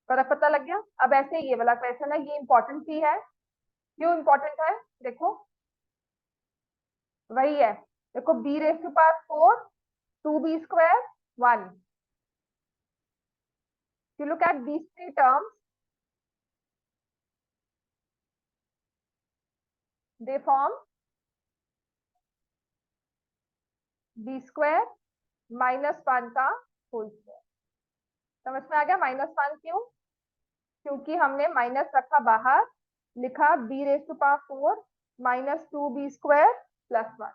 फर्क पता लग गया? अब ऐसे ये वाला क्वेश्चन है, ये इंपॉर्टेंट भी है। क्यों इंपॉर्टेंट है? देखो वही है, देखो b raise to power 4, 2b square 1, you look at these three terms, they form b square minus 1 का होल स्क्वायर। समझ में आ गया? -1 क्यों? क्योंकि हमने माइनस रखा बाहर, लिखा b raise to power 4 minus 2b square plus 1।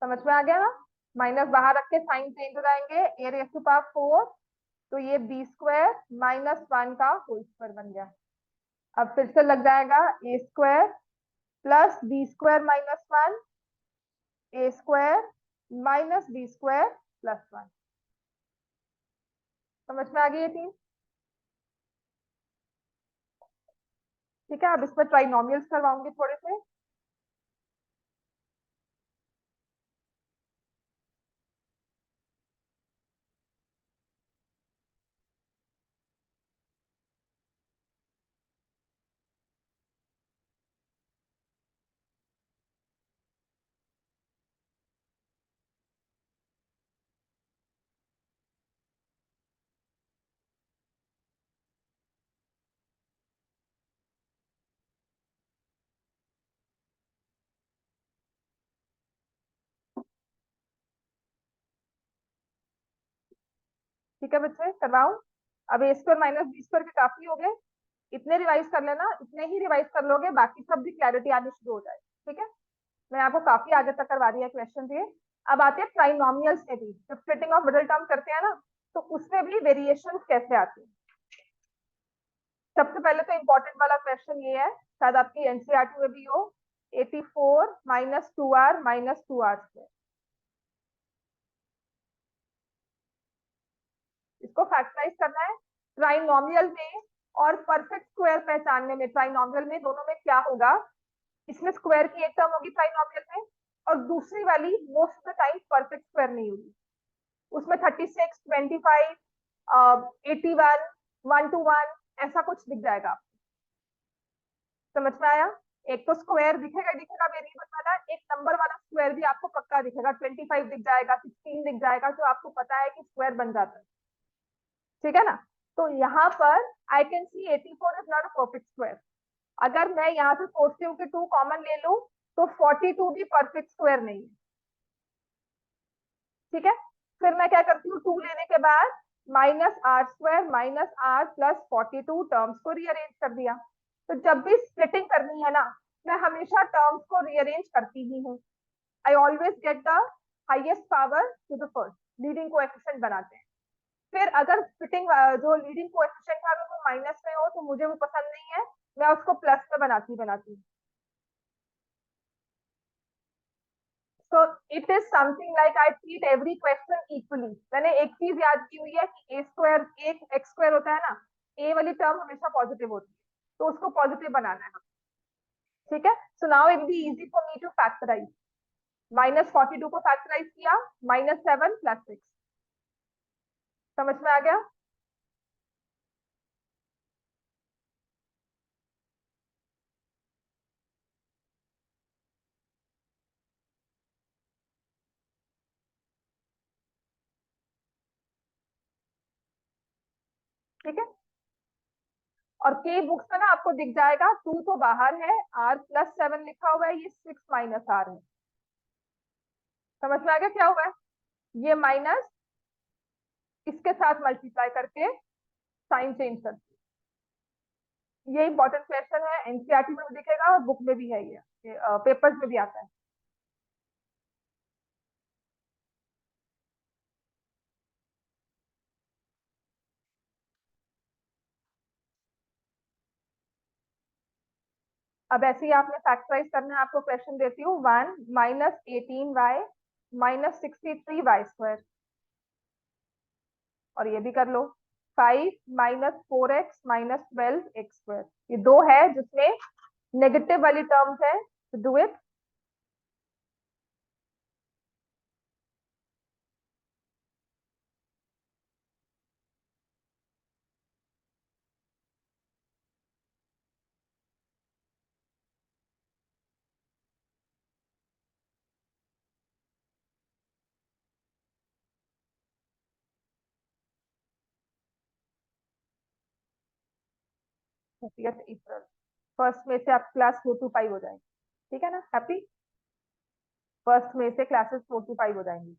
समझ में आ गया ना? माइनस बाहर रख के साइन चेंज हो जाएंगे, a रेस टू पावर 4, तो ये b स्क्वायर माइनस 1 का होल स्क्वायर बन गया। अब फिर से लग जाएगा a square plus b square minus 1, a square minus b square plus 1। समझ में आ गई ये चीज? ठीक है, अब इसमें ट्राइनोमियल्स करवाऊंगी थोड़े से। ठीक है बच्चे, करवाऊं? अब ए स्क्वायर माइनस बी स्क्वायर के काफी हो गए, इतने रिवाइज कर लेना, इतने ही रिवाइज कर लोगे, बाकी सब भी क्लैरिटी आनी शुरू हो जाए। ठीक है, मैं आपको काफी आगे तक करवा दिया क्वेश्चन ये। अब आते हैं ट्राइनोमियल्स में भी, जब स्प्लिटिंग ऑफ मिडिल टर्म करते हैं ना, तो उसमें भी वेरिएशन कैसे आती है। सबसे पहले तो इंपॉर्टेंट वाला क्वेश्चन ये है, शायद आपकी एनसीईआरटी में भी हो, 84 minus 2r minus 2r square. इसको फैक्टराइज करना है ट्राइनोमियल में, और परफेक्ट स्क्वायर पहचानने में ट्राइनोमियल में दोनों में क्या होगा। इसमें स्क्वायर की एक टर्म होगी ट्राइनोमियल में, और दूसरी वाली most of the time perfect square नहीं होगी। उसमें 36 25 81 1 to 1 ऐसा कुछ दिख जाएगा। समझ में आया? एक तो स्क्वायर दिखेगा दिखेगा वेरिएबल वाला, एक नंबर वाला स्क्वायर भी आपको पक्का दिखेगा, 25 दिख जाएगा, 16 दिख जाएगा, तो आपको पता है कि स्क्वायर बन जाता है। ठीक है ना? तो यहाँ पर I can see 84 is not a perfect square. अगर मैं यहाँ से सोचती हूँ कि 2 कॉमन ले लूं, तो 42 भी परफेक्ट स्क्वायर नहीं है। ठीक है, फिर मैं क्या करती हूँ, 2 लेने के बाद minus r square minus r plus 42 terms को रीअरेंज कर दिया। तो जब भी स्प्लिटिंग करनी है ना, मैं हमेशा टर्म्स को रीअरेंज करती ही हूँ। I always get the highest power to the first, leading coefficient बनाते हैं। फिर अगर स्प्लिटिंग जो लीडिंग कोएफिशिएंट है अगर वो माइनस में हो तो मुझे वो पसंद नहीं है, मैं उसको प्लस में बनाती बनाती हूँ। So it is something like I treat every question equally. मैंने एक चीज याद की हुई है कि a स्क्वायर एक x स्क्वायर होता है ना, a वाली टर्म हमेशा पॉजिटिव होती है, तो उसको पॉजिटिव बनाना है हमें. ठीक है. So now it be easy for me to factorise. -42 को फैक्टराइज किया, -7 + 6. समझ में आ गया? ठीक है. और के बुक्स में ना आपको दिख जाएगा, 2 तो बाहर है, r+7 लिखा हुआ है, ये 6 - r है. समझ में आ गया क्या हुआ है? ये माइनस इसके साथ मल्टीप्लाई करके साइन चेंज कर. ये इंपॉर्टेंट क्वेश्चन है, एनसीईआरटी में भी दिखेगा और बुक में भी है, ये पेपर्स में भी आता है. अब ऐसे ही आपने फैक्टराइज करना है, आपको क्वेश्चन देती हूँ. 1 -18y -63y². और ये भी कर लो. 5 -4x -12x². ये दो है जिसमें नेगेटिव वाली टर्म्स है, तो डू इट. अप्रैल. फर्स्ट में से आप क्लास 4 to 5 हो जाएंगे. ठीक है ना? हैप्पी. फर्स्ट में से क्लासेस 4 to 5 हो जाएंगी.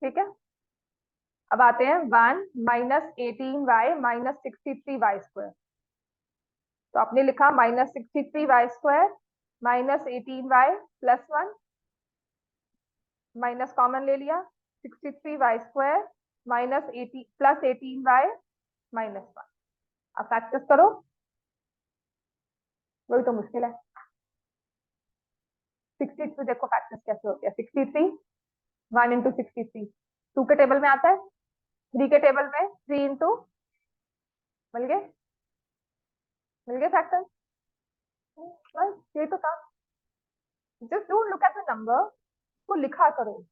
ठीक है. अब आते हैं 1 -18y -63y². तो आपने लिखा -63y² -18y+1, माइनस कॉमन ले लिया. 63y² +18y -1. अब फैक्टर्स करो. वही तो मुश्किल है. 63 देखो फैक्टर्स कैसे होते हैं. 63 1 × 63 2 के टेबल में आता है. 3 के टेबल में 3 इंटू. मिल गए. मिल गए फैक्टर्स. बस ये तो था. Just don't look at the number, को लिखा करो,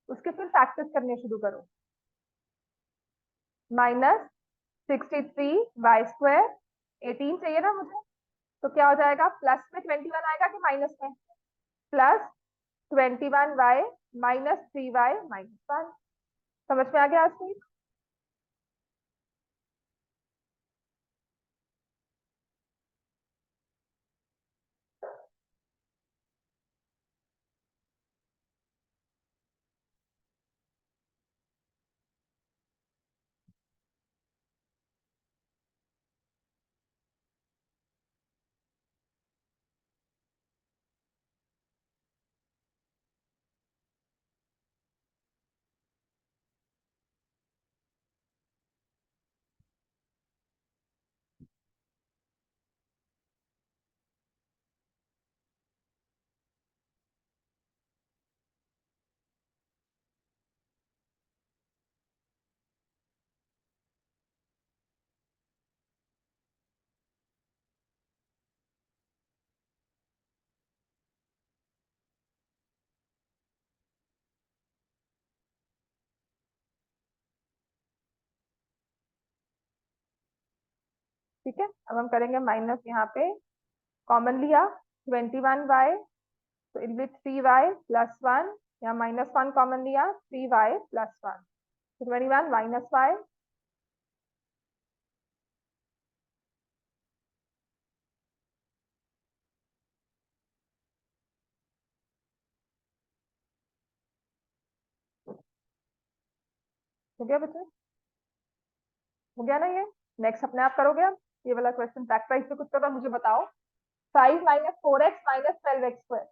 उसके फिर फैक्टर्स करने शुरू करो. -63y². 18 चाहिए ना मुझे, तो क्या हो जाएगा? प्लस में 21 आएगा कि माइनस में? +21y -3y-1. समझ में आ गया आज? ठीक है, अब हम करेंगे माइनस, यहाँ पे कॉमन लिया 21y, तो इट बी 3y प्लस 1, या -1 कॉमन लिया 3y प्लस 1, 21 माइनस y, हो गया बच्चे, हो गया ना ये। नेक्स्ट अपने आप करोगे अब ये वाला क्वेश्चन, फैक्टराइज से कुछ करो, मुझे बताओ। 5 minus 4x minus 12x²।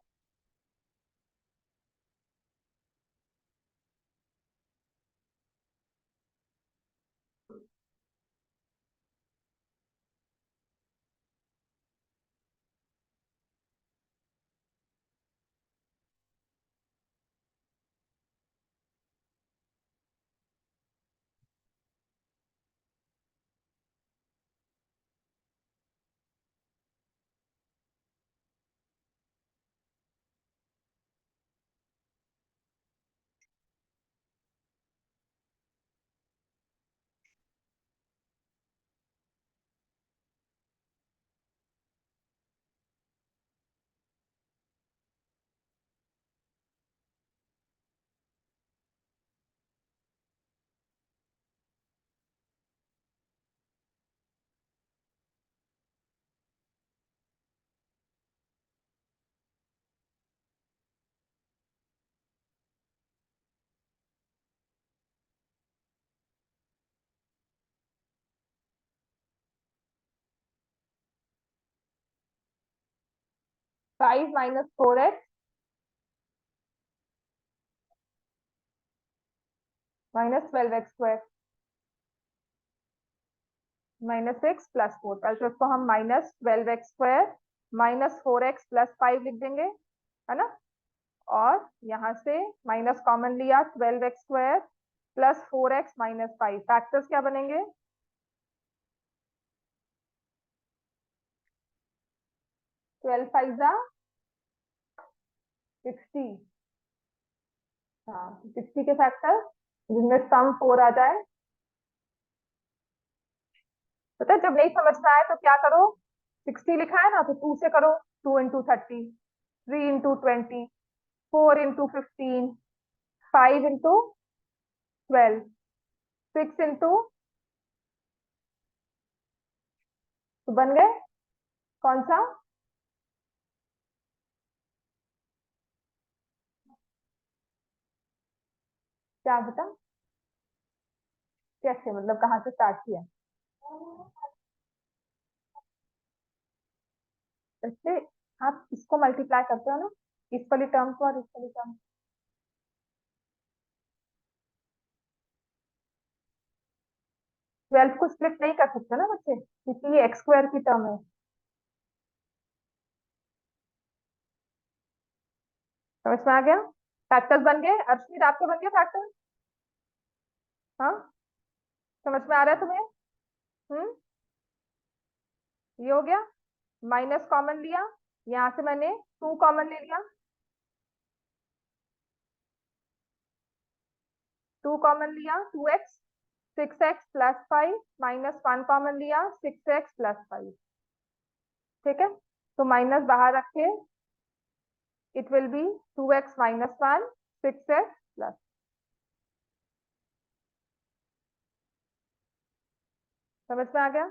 5 minus 4x minus 12x² -6 + 4। पहले तो इसको हम -12x² -4x + 5 लिख देंगे, है ना। और यहाँ से माइनस कॉमन लिया 12x² +4x - 5, फैक्टर्स क्या बनेंगे? 12 5 जा 60। हाँ, 60 के फैक्टर जिनमें सम 4 आ जाए। पता है, जब नहीं समझ में आए तो क्या करो, 60 लिखा है ना तो 2 से करो, 2 × 30, 3 × 20, 4 × 15, 5 × 12, 6 तो बन गए कौन सा? क्या बता, कैसे मतलब कहाँ से स्टार्ट किया? वैसे आप इसको मल्टीप्लाई करते हो ना, इस वाली टर्म को और इस वाली टर्म। 12 को स्प्लिट नहीं कर सकते ना बच्चे, क्योंकि ये x² की टर्म है। समझ में आ गया? फैक्टर्स बन गए। अर्शमीत, आपके बन गए फैक्टर? हाँ, समझ में आ रहा है तुम्हें? हम्म, ये हो गया। माइनस कॉमन लिया, यहाँ से मैंने 2 कॉमन ले लिया, 2 कॉमन लिया 2x, 6x + 5 -1 कॉमन लिया 6x + 5। ठीक है, तो माइनस बाहर रखे, it will be 2x - 1 6x plus. समझ में आ गया?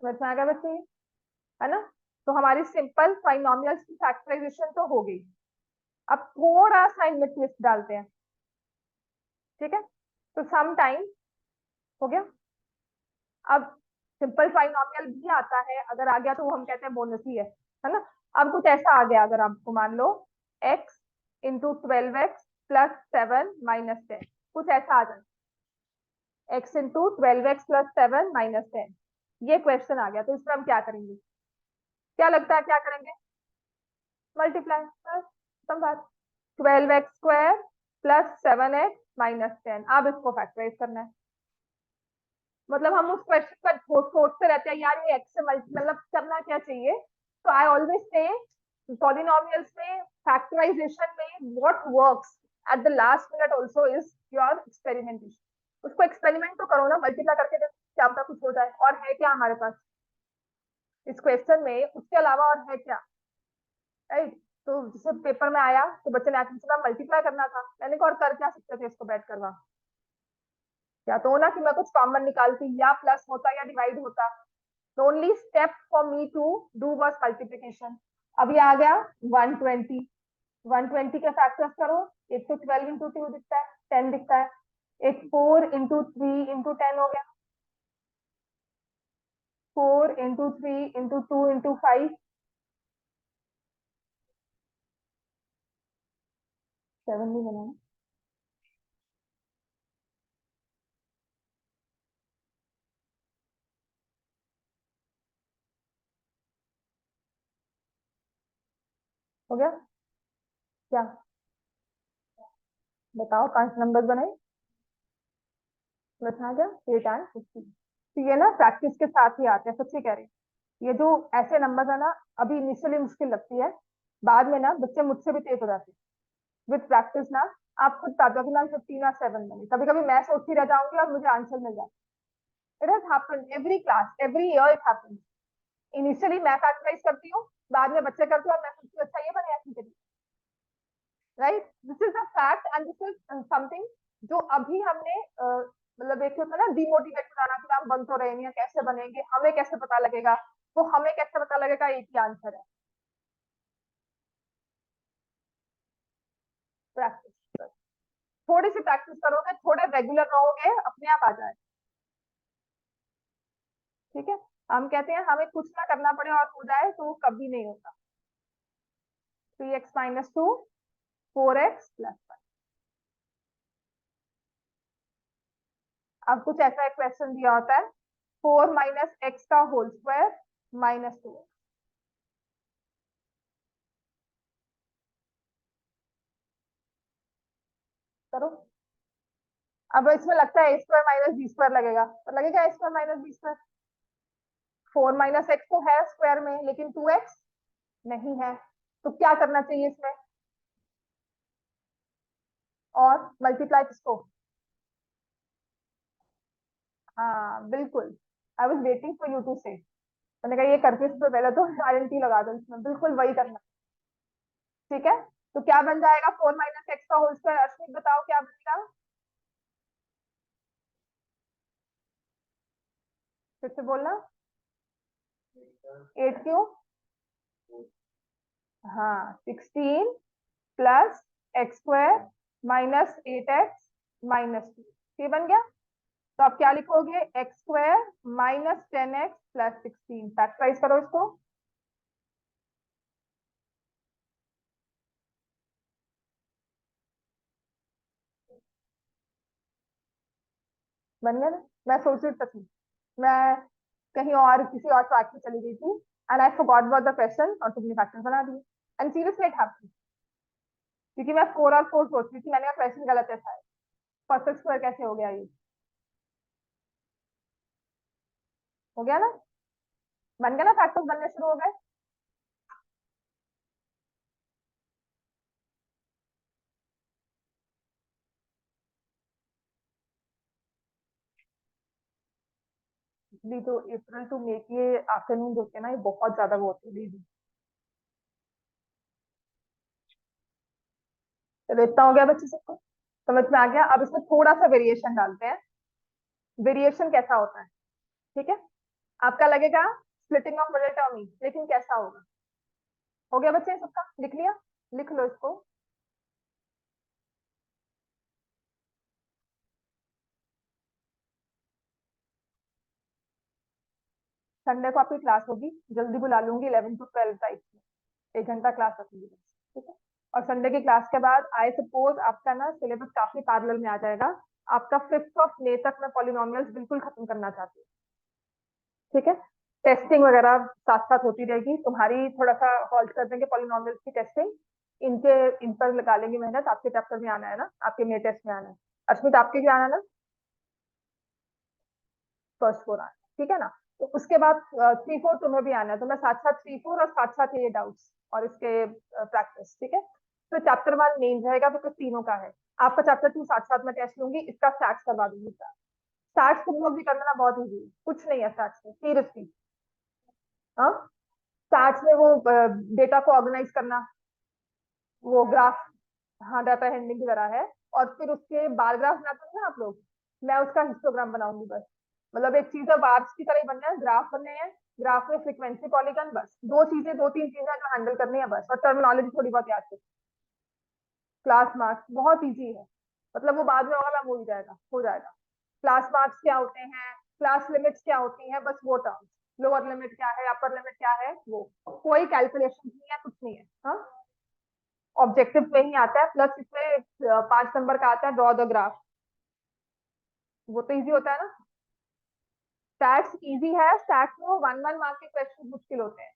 समझ में आ गया बच्चे, है ना। तो हमारी सिंपल ट्राइनोमियल्स की फैक्टराइजेशन तो हो गई। अब थोड़ा सा इनमें ट्विस्ट डालते हैं। ठीक है, तो सम टाइम हो गया। अब सिंपल ट्राइनोमियल भी आता है, अगर आ गया तो वो हम कहते हैं बोनस ही है ना। अब कुछ ऐसा आ गया, अगर आपको मान लो x इंटू 12x प्लस 7 - 10, कुछ ऐसा आ जाए, x इंटू 12x प्लस 7 - 10, ये क्वेश्चन आ गया, तो इसमें हम क्या करेंगे? क्या लगता है क्या करेंगे? मल्टीप्लाई, बस खत्म बात। 12x² प्लस 7x - 10, अब इसको फैक्टराइज करना है। मतलब हम उस क्वेश्चन पर सोचते रहते हैं यार ये एक्स से मल्टी मतलब करना क्या चाहिए। तो आई ऑलवेज से पॉलिनोमियल्स में फैक्टराइजेशन में what works at the last minute also is your experimentation. उसको एक्सपेरिमेंट तो करो ना, मल्टीप्लाई करके देखो क्या पता कुछ हो जाए। और है क्या हमारे पास इस क्वेश्चन में उसके अलावा, और है क्या? राइट। तो जैसे पेपर में आया तो बच्चे ने पूछा मल्टीप्लाई करना था, मैंने कहा और कर क्या सकते थे इसको बैठ करवा, या तो ना कि मैं कुछ कॉमन निकालती या प्लस होता या डिवाइड होता। The only step for me to do was multiplication. अब ये आ गया 120, 120 के फैक्टर्स करो। एक तो 12 इंटू 2 दिखता है, 10 दिखता है। एक 4 इंटू 3 इंटू 10 हो गया, 4 इंटू 3 इंटू 2 इंटू 5, 7 नहीं बना ना? हो गया क्या? बताओ 5 नंबर बने, बस आ गया 8 and 15। तो ये ना प्रैक्टिस के साथ ही आते हैं, सच्ची कह रही हूँ। ये जो ऐसे नंबर है ना, अभी इनिशियली मुश्किल लगती है, बाद में ना बच्चे मुझसे भी तेज हो जाते हैं विद प्रैक्टिस ना। आप खुद पाते हो कि मैम 15 और 7 बने, कभी कभी मैं सोचती रह जाऊंगी और मुझे आंसर मिल जाता है। It has happened every class every year, it happens. Initially मैं फैक्टराइज करती हूँ, बाद में बच्चे करते हैं और मैं सोचती हूँ अच्छा ये बने ऐसे करिए। Right, this is a fact and this is something जो अभी हमने मतलब एक होता है ना डिमोटिवेट कराना कि मैम बन तो रहे नहीं है, कैसे बनेंगे, हमें कैसे पता लगेगा। तो हमें कैसे पता लगेगा एक ही आंसर है? प्रैक्टिस। थोड़ी सी प्रैक्टिस करोगे, थोड़े रेगुलर रहोगे, अपने आप आ जाए। ठीक है। हम कहते हैं हमें कुछ ना करना पड़े और हो जाए, तो वो कभी नहीं होता। 3x - 2, 4x+5। अब कुछ ऐसा एक क्वेश्चन दिया होता है, 4 - x का होल स्क्वायर -2x। करो। अब इसमें लगता है a² - b² लगेगा, तो लगेगा a² - b²। 4 - x तो है स्क्वायर में, लेकिन 2x नहीं है, तो क्या करना चाहिए इसमें? और मल्टीप्लाई किसको? हाँ बिल्कुल, I was waiting for you to say. मैंने कहा ये करके इससे पहले तो गारंटी लगा दो इसमें, बिल्कुल वही करना। ठीक है। तो क्या बन जाएगा 4 - x का होल स्क्वायर? अर्शमित बताओ क्या बनेगा? फिर से बोलना। 8 क्यों? हाँ 16 प्लस x² -8x - 2, ये बन गया। तो आप क्या लिखोगे? x² -10x+16, फैक्टराइज करो इसको। बन गया ना? मैं सोच रही थी, मैं कहीं और किसी और ट्रैक पे चली गई थी and I forgot about the question, और तुमने फैक्टर बना दिए। एंड सीरियसली इट हैपेंस, क्योंकि मैं 4 और 4 सोच रही थी, मैंने कहा क्वेश्चन गलत है शायद, परफेक्ट स्क्वायर कैसे हो गया ये? हो गया ना? बन गया ना? फैक्टर्स बनने शुरू हो गए। इसलिए तो अप्रैल टू मई के आफ्टरनून होते हैं ना, ये बहुत ज्यादा वो होते हैं। चलो इतना हो गया बच्चे सबको, समझ में आ गया। अब इसमें थोड़ा सा वेरिएशन डालते हैं। वेरिएशन कैसा होता है? ठीक है। आपका लगेगा स्प्लिटिंग ऑफ मिडिल टर्म ही, लेकिन कैसा होगा? हो गया बच्चे सबका? लिख लिया? लिख लो इसको। संडे को आपकी क्लास होगी, जल्दी बुला लूंगी 11 to 12 टाइप में। 1 घंटा क्लास रखूंगी, ठीक है। और संडे की क्लास के बाद आई सपोज आपका ना सिलेबस काफी पैरेलल में आ जाएगा, आपका 5 मई तक मैं पॉलिनोमियल्स बिल्कुल खत्म करना चाहती हूँ, ठीक है। टेस्टिंग वगैरह साथ साथ होती रहेगी, तुम्हारी थोड़ा सा हॉल्ट कर देंगे पॉलिनोमियल्स की टेस्टिंग, इनके इन पर लगा लेंगे मेहनत। आपके चैप्टर में आना है ना, आपके मे टेस्ट में आना है, अश्मित आपके भी आना है ना, फर्स्ट 4 आना है, ठीक है ना। तो उसके बाद 3 4 तुम्हें भी आना है, तो मैं साथ साथ 3 4 और साथ साथ ये डाउट्स और इसके प्रैक्टिस, ठीक है। तो चैप्टर 1 मेन रहेगा बिकॉज तीनों का है। आपका चैप्टर 2 साथ साथ में टेस्ट लूंगी, इसका स्टैट्स करवा दूंगी। स्टैट्स तुम लोग भी करना ना, बहुत इजी, कुछ नहीं है स्टैट्स में सीरियसली। हाँ, स्टैट्स में वो डेटा को ऑर्गेनाइज करना, वो ग्राफ, हाँ डाटा हैंडलिंग की तरह है। और फिर उसके बार ग्राफ बनाते हैं ना आप लोग, मैं उसका हिस्टोग्राम बनाऊंगी बस। मतलब एक चीज है बार्स की तरह ही बनना है, ग्राफ बनने हैं, ग्राफ में फ्रीक्वेंसी पॉलीगन, बस दो चीजें, 2 3 चीजें जो हैंडल करनी है बस, और टर्मिनोलॉजी थोड़ी बहुत याद कर। क्लास मार्क्स बहुत इजी है, मतलब वो बाद में होगा, मैं भूल जाएगा, हो जाएगा। क्लास मार्क्स क्या होते हैं, क्लास लिमिट्स क्या होती हैं, बस वो टर्म्स, लोअर लिमिट क्या है, अपर लिमिट क्या है, वो कोई कैलकुलेशन नहीं है, कुछ नहीं है। हाँ, ऑब्जेक्टिव में ही आता है, प्लस इसमें 5 नंबर का आता है ड्रॉ द ग्राफ, वो तो इजी होता है ना। स्टैट्स इजी है, स्टैट्स में वो 1 1 मार्क के क्वेश्चन मुश्किल होते हैं,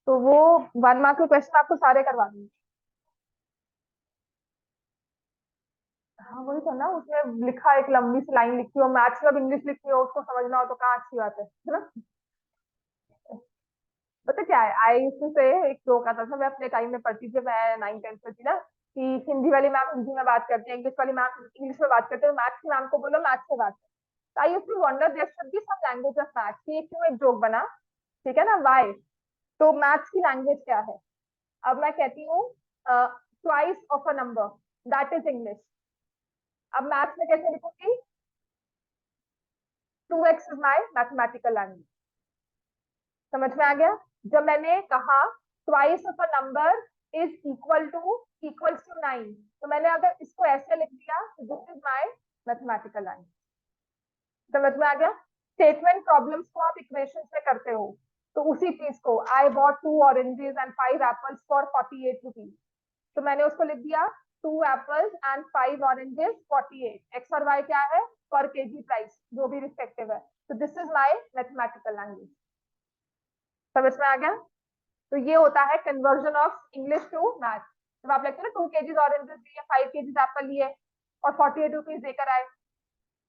तो वो 1 मार्क के क्वेश्चन आपको सारे करवा देंगे। हाँ वही तो ना, उसमें लिखा एक लंबी सी लाइन लिखी हो, मैथ्स में अब इंग्लिश लिखी हो, उसको समझना हो तो कहाँ अच्छी बात है ना। पता क्या है, आई यूज्ड टू से, एक जोक आता था, मैं अपने टाइम में पढ़ती थी, मैं 9 10 में थी ना, कि हिंदी वाली मैम हिंदी में बात करते हैं, इंग्लिश वाली मैम इंग्लिश में बात करते हैं, मैथ्स की मैम को बोलो मैथ्स में बात करें। I used to wonder there should be some language of maths, ये क्यों एक जोक बना, ठीक है ना, वाई। तो मैथ्स की लैंग्वेज क्या है, अब मैं कहती हूँ twice of a number, that is English. अब मैथ्स में कैसे लिखूंगी, 2x is my mathematical language. समझ में आ गया। जब मैंने कहा twice of a number is equals to 9, तो मैंने अगर इसको ऐसे लिख दिया, this is my mathematical language. समझ में आ गया। स्टेटमेंट प्रॉब्लम्स को आप इक्वेशन में करते हो, तो उसी चीज को, I bought 2 oranges and 5 apples for 48 rupees, तो मैंने उसको लिख दिया 2 एप्पल्स एंड 5 ऑरेंजेस 48, एक्स और वाई क्या है, पर केजी प्राइस, जो भी रिस्पेक्टिव है। तो this is my mathematical language. समझ में आ गया। तो ये होता है conversion of English to math. जब आप लिखते हैं ना 2 केजीज ऑरेंजेस लिए, 5 केजीज एप्पल लिए और 48 रुपीज देकर आए,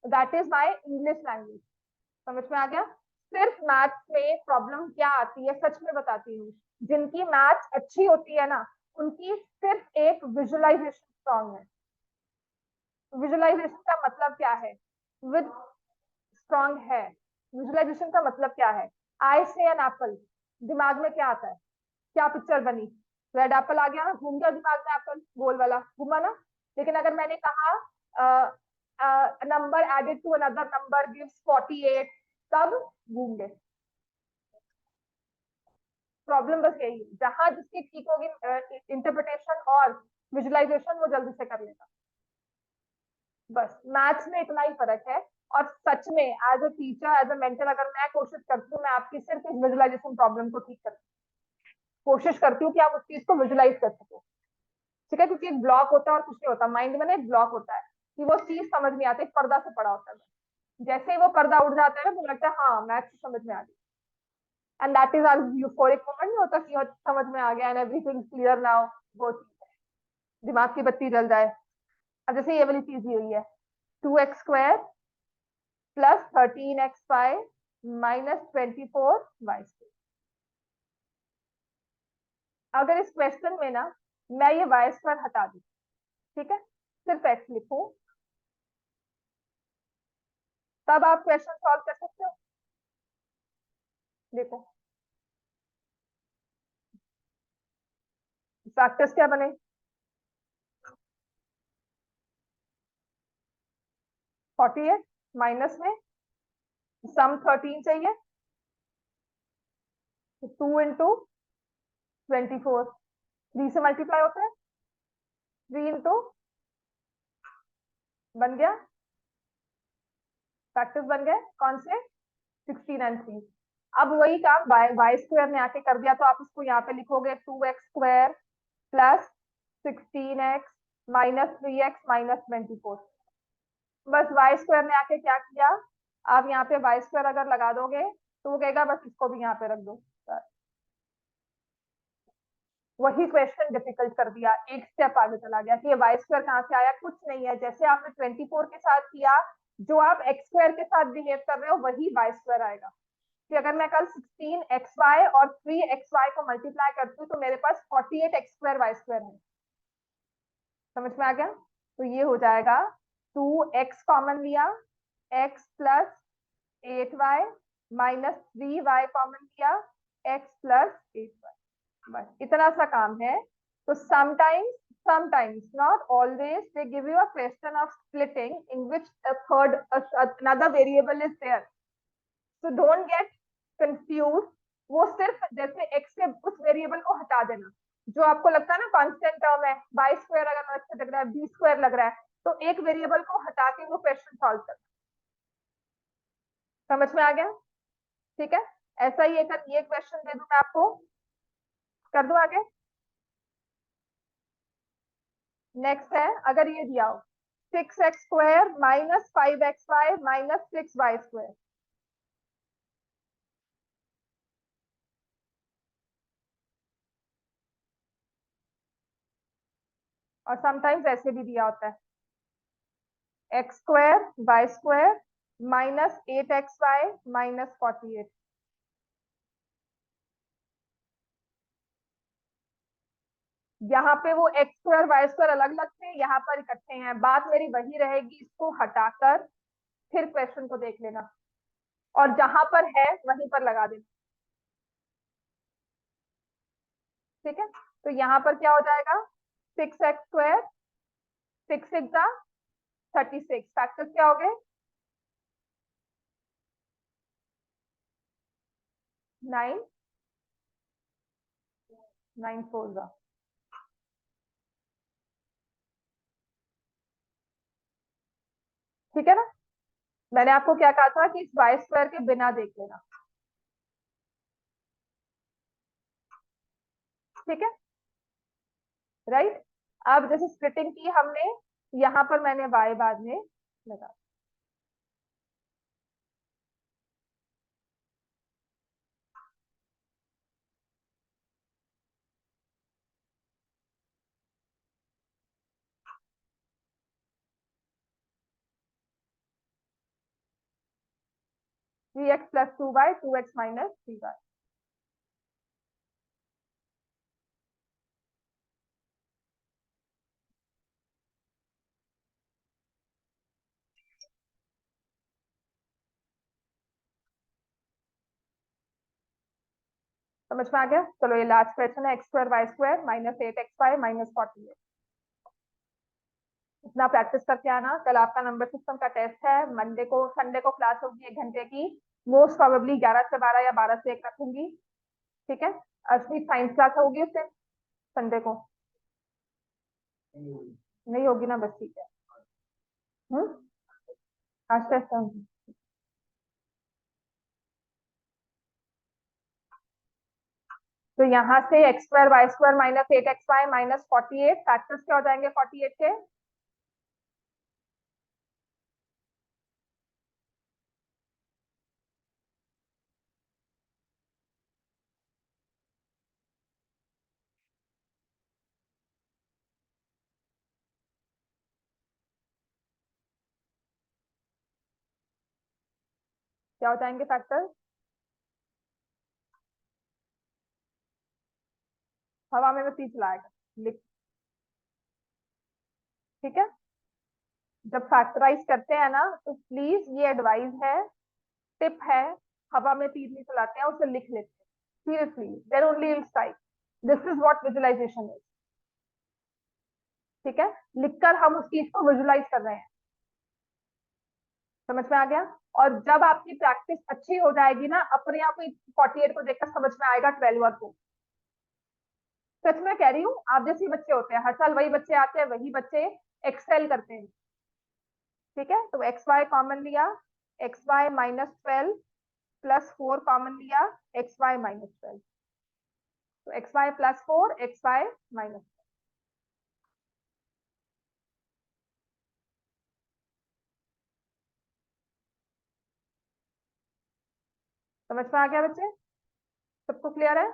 that is my English language. समझ में आ गया। सिर्फ मैथ्स में प्रॉब्लम क्या आती है, सच में बताती हूँ, जिनकी मैथ्स अच्छी होती है ना, उनकी सिर्फ एक विजुअलाइजेशन स्ट्रॉन्ग है। विजुअलाइजेशन का मतलब क्या है, विद स्ट्रॉन्ग है। विजुअलाइजेशन का मतलब क्या है, आई से एन एप्पल, दिमाग में क्या आता है, क्या पिक्चर बनी, रेड एप्पल आ गया ना, घूम गया दिमाग में एप्पल गोल वाला, घूमा ना। लेकिन अगर मैंने कहा number added to another number gives 48, तब घूम गए। प्रॉब्लम बस यही है, जहां जिसकी ठीक होगी इंटरप्रिटेशन और विजुअलाइजेशन, वो जल्दी से कर लेगा। बस मैथ्स में इतना ही फर्क है। और सच में as a teacher, as a mentor, अगर मैं कोशिश करती हूँ, मैं आपकी सिर्फ इस विजुअलाइजेशन प्रॉब्लम को ठीक करती हूँ, कोशिश करती हूँ कि आप उस चीज को विजुअलाइज कर सको, ठीक है। क्योंकि एक ब्लॉक होता है और कुछ नहीं होता, माइंड में ना एक ब्लॉक होता है कि वो चीज समझ नहीं आती, एक पर्दा से पड़ा होता है। जैसे ही वो पर्दा उड़ जाता है ना, तो लगता है हाँ मैथ्स समझ में आ गई, and that is our euphoric moment. नहीं होता कि समझ में आ गया एंड एवरीथिंग क्लियर नाउ, वो चीज है, दिमाग की बत्ती जल जाए। अब जैसे ये वाली चीज ही हुई है, 2x² plus 13x5 minus 24y²। अगर इस क्वेश्चन में ना मैं ये y² हटा दूं, ठीक है, सिर्फ x लिखूं, तब आप क्वेश्चन सॉल्व कर सकते हो। देखो फैक्टर्स क्या बने, 48 माइनस में सम 13 चाहिए, तो 2 into 24, 3 से मल्टीप्लाई होता है, 3 into बन गया, फैक्टर्स बन गए कौन से, 16 and 3। अब वही काम वाई स्क्वायर ने आके कर दिया, तो आप इसको यहाँ पे लिखोगे 2x² plus 16x minus 3x minus 24। बस वाई स्क्वायर ने आके क्या किया, आप यहाँ पे वाई स्क्वायर अगर लगा दोगे तो वो कहेगा बस इसको भी यहाँ पे रख दो। वही क्वेश्चन डिफिकल्ट कर दिया, एक स्टेप आगे चला गया कि ये वाई स्क्वायर कहाँ से आया, कुछ नहीं है। जैसे आपने 24 के साथ किया, जो आप एक्स स्क्वायर के साथ बिहेव कर रहे हो वही वाई स्क्वायर आएगा। कि अगर मैं कल 16xy और 3xy को मल्टीप्लाई करती हूँ तो मेरे पास 48x² वाई स्क्वायर है। समझ में आ गया? तो ये हो जाएगा 2x कॉमन लिया, x plus 8y minus 3y common लिया, x प्लस 8y। बस इतना सा काम है। तो sometimes not always they give you a question of splitting in which another variable is there, so don't get confused। वो सिर्फ जैसे x के उस वेरिएबल को हटा देना जो आपको लगता है ना कांस्टेंट टर्म है, वाई स्क्वायर अगर अच्छा लग रहा है, बी स्क्वायर लग रहा है, तो एक वेरिएबल को हटा के वो क्वेश्चन सॉल्व करना। समझ में आ गया? ठीक है, ऐसा ही एक ये क्वेश्चन दे दूं मैं आपको, कर दूं आगे। नेक्स्ट है, अगर ये दिया हो 6x² minus 5xy minus 6y²। और समटाइम्स ऐसे भी दिया होता है x² y² minus 8xy minus 48। यहाँ पे वो x² y² अलग अलग थे, यहाँ पर इकट्ठे हैं। बात मेरी वही रहेगी, इसको हटाकर फिर क्वेश्चन को देख लेना और जहां पर है वहीं पर लगा देना। ठीक है, तो यहाँ पर क्या हो जाएगा, 6x², 6 6 36, फैक्टर्स क्या हो गए, 9 9 4। ठीक है ना? मैंने आपको क्या कहा था कि इस वाई स्क्वायर के बिना देख लेना। ठीक है, राइट। अब जैसे स्प्लिटिंग की हमने, यहाँ पर मैंने वाई बाद में लगा। Three x plus 2y 2x minus 3y। समझ में आ गया? चलो ये लास्ट क्वेश्चन है, x² y² minus 8xy minus 48। इतना प्रैक्टिस करके आना। कल आपका नंबर सिस्टम का टेस्ट है, मंडे को संडे को क्लास होगी 1 घंटे की, मोस्ट प्रोबेबली 11 से 12 या 12 से 1 रखूंगी। ठीक है, असली साइंस क्लास होगी उस दिन संडे को, नहीं होगी ना? बस ठीक है। हम्म, आज टेस्ट होगी। तो यहाँ से x² y² minus 8xy minus 48, factors क्या हो जाएंगे 48 के, क्या हो जाएंगे फैक्टर्स, हवा में बस तीर चलाएगा लिख। ठीक है, जब फैक्टराइज करते हैं ना तो प्लीज ये एडवाइस है, टिप है, हवा में तीर नहीं चलाते हैं, उसे लिख लेते हैं seriously, then only will strike. This is what visualisation is. ठीक है, लिखकर हम उस चीज को विजुअलाइज कर रहे हैं। समझ में आ गया? और जब आपकी प्रैक्टिस अच्छी हो जाएगी ना, अपने आप ही 48 को देखकर समझ में आएगा 12 को। सच में कह रही हूँ, आप जैसे बच्चे होते हैं, हर साल वही बच्चे आते हैं, वही बच्चे एक्सेल करते हैं। ठीक है, तो एक्स वाई कॉमन लिया, x y minus 12 plus 4 common लिया, एक्स वाई माइनस 12, तो x y plus 4, x y minus. समझ में आ गया बच्चे? सबको क्लियर है?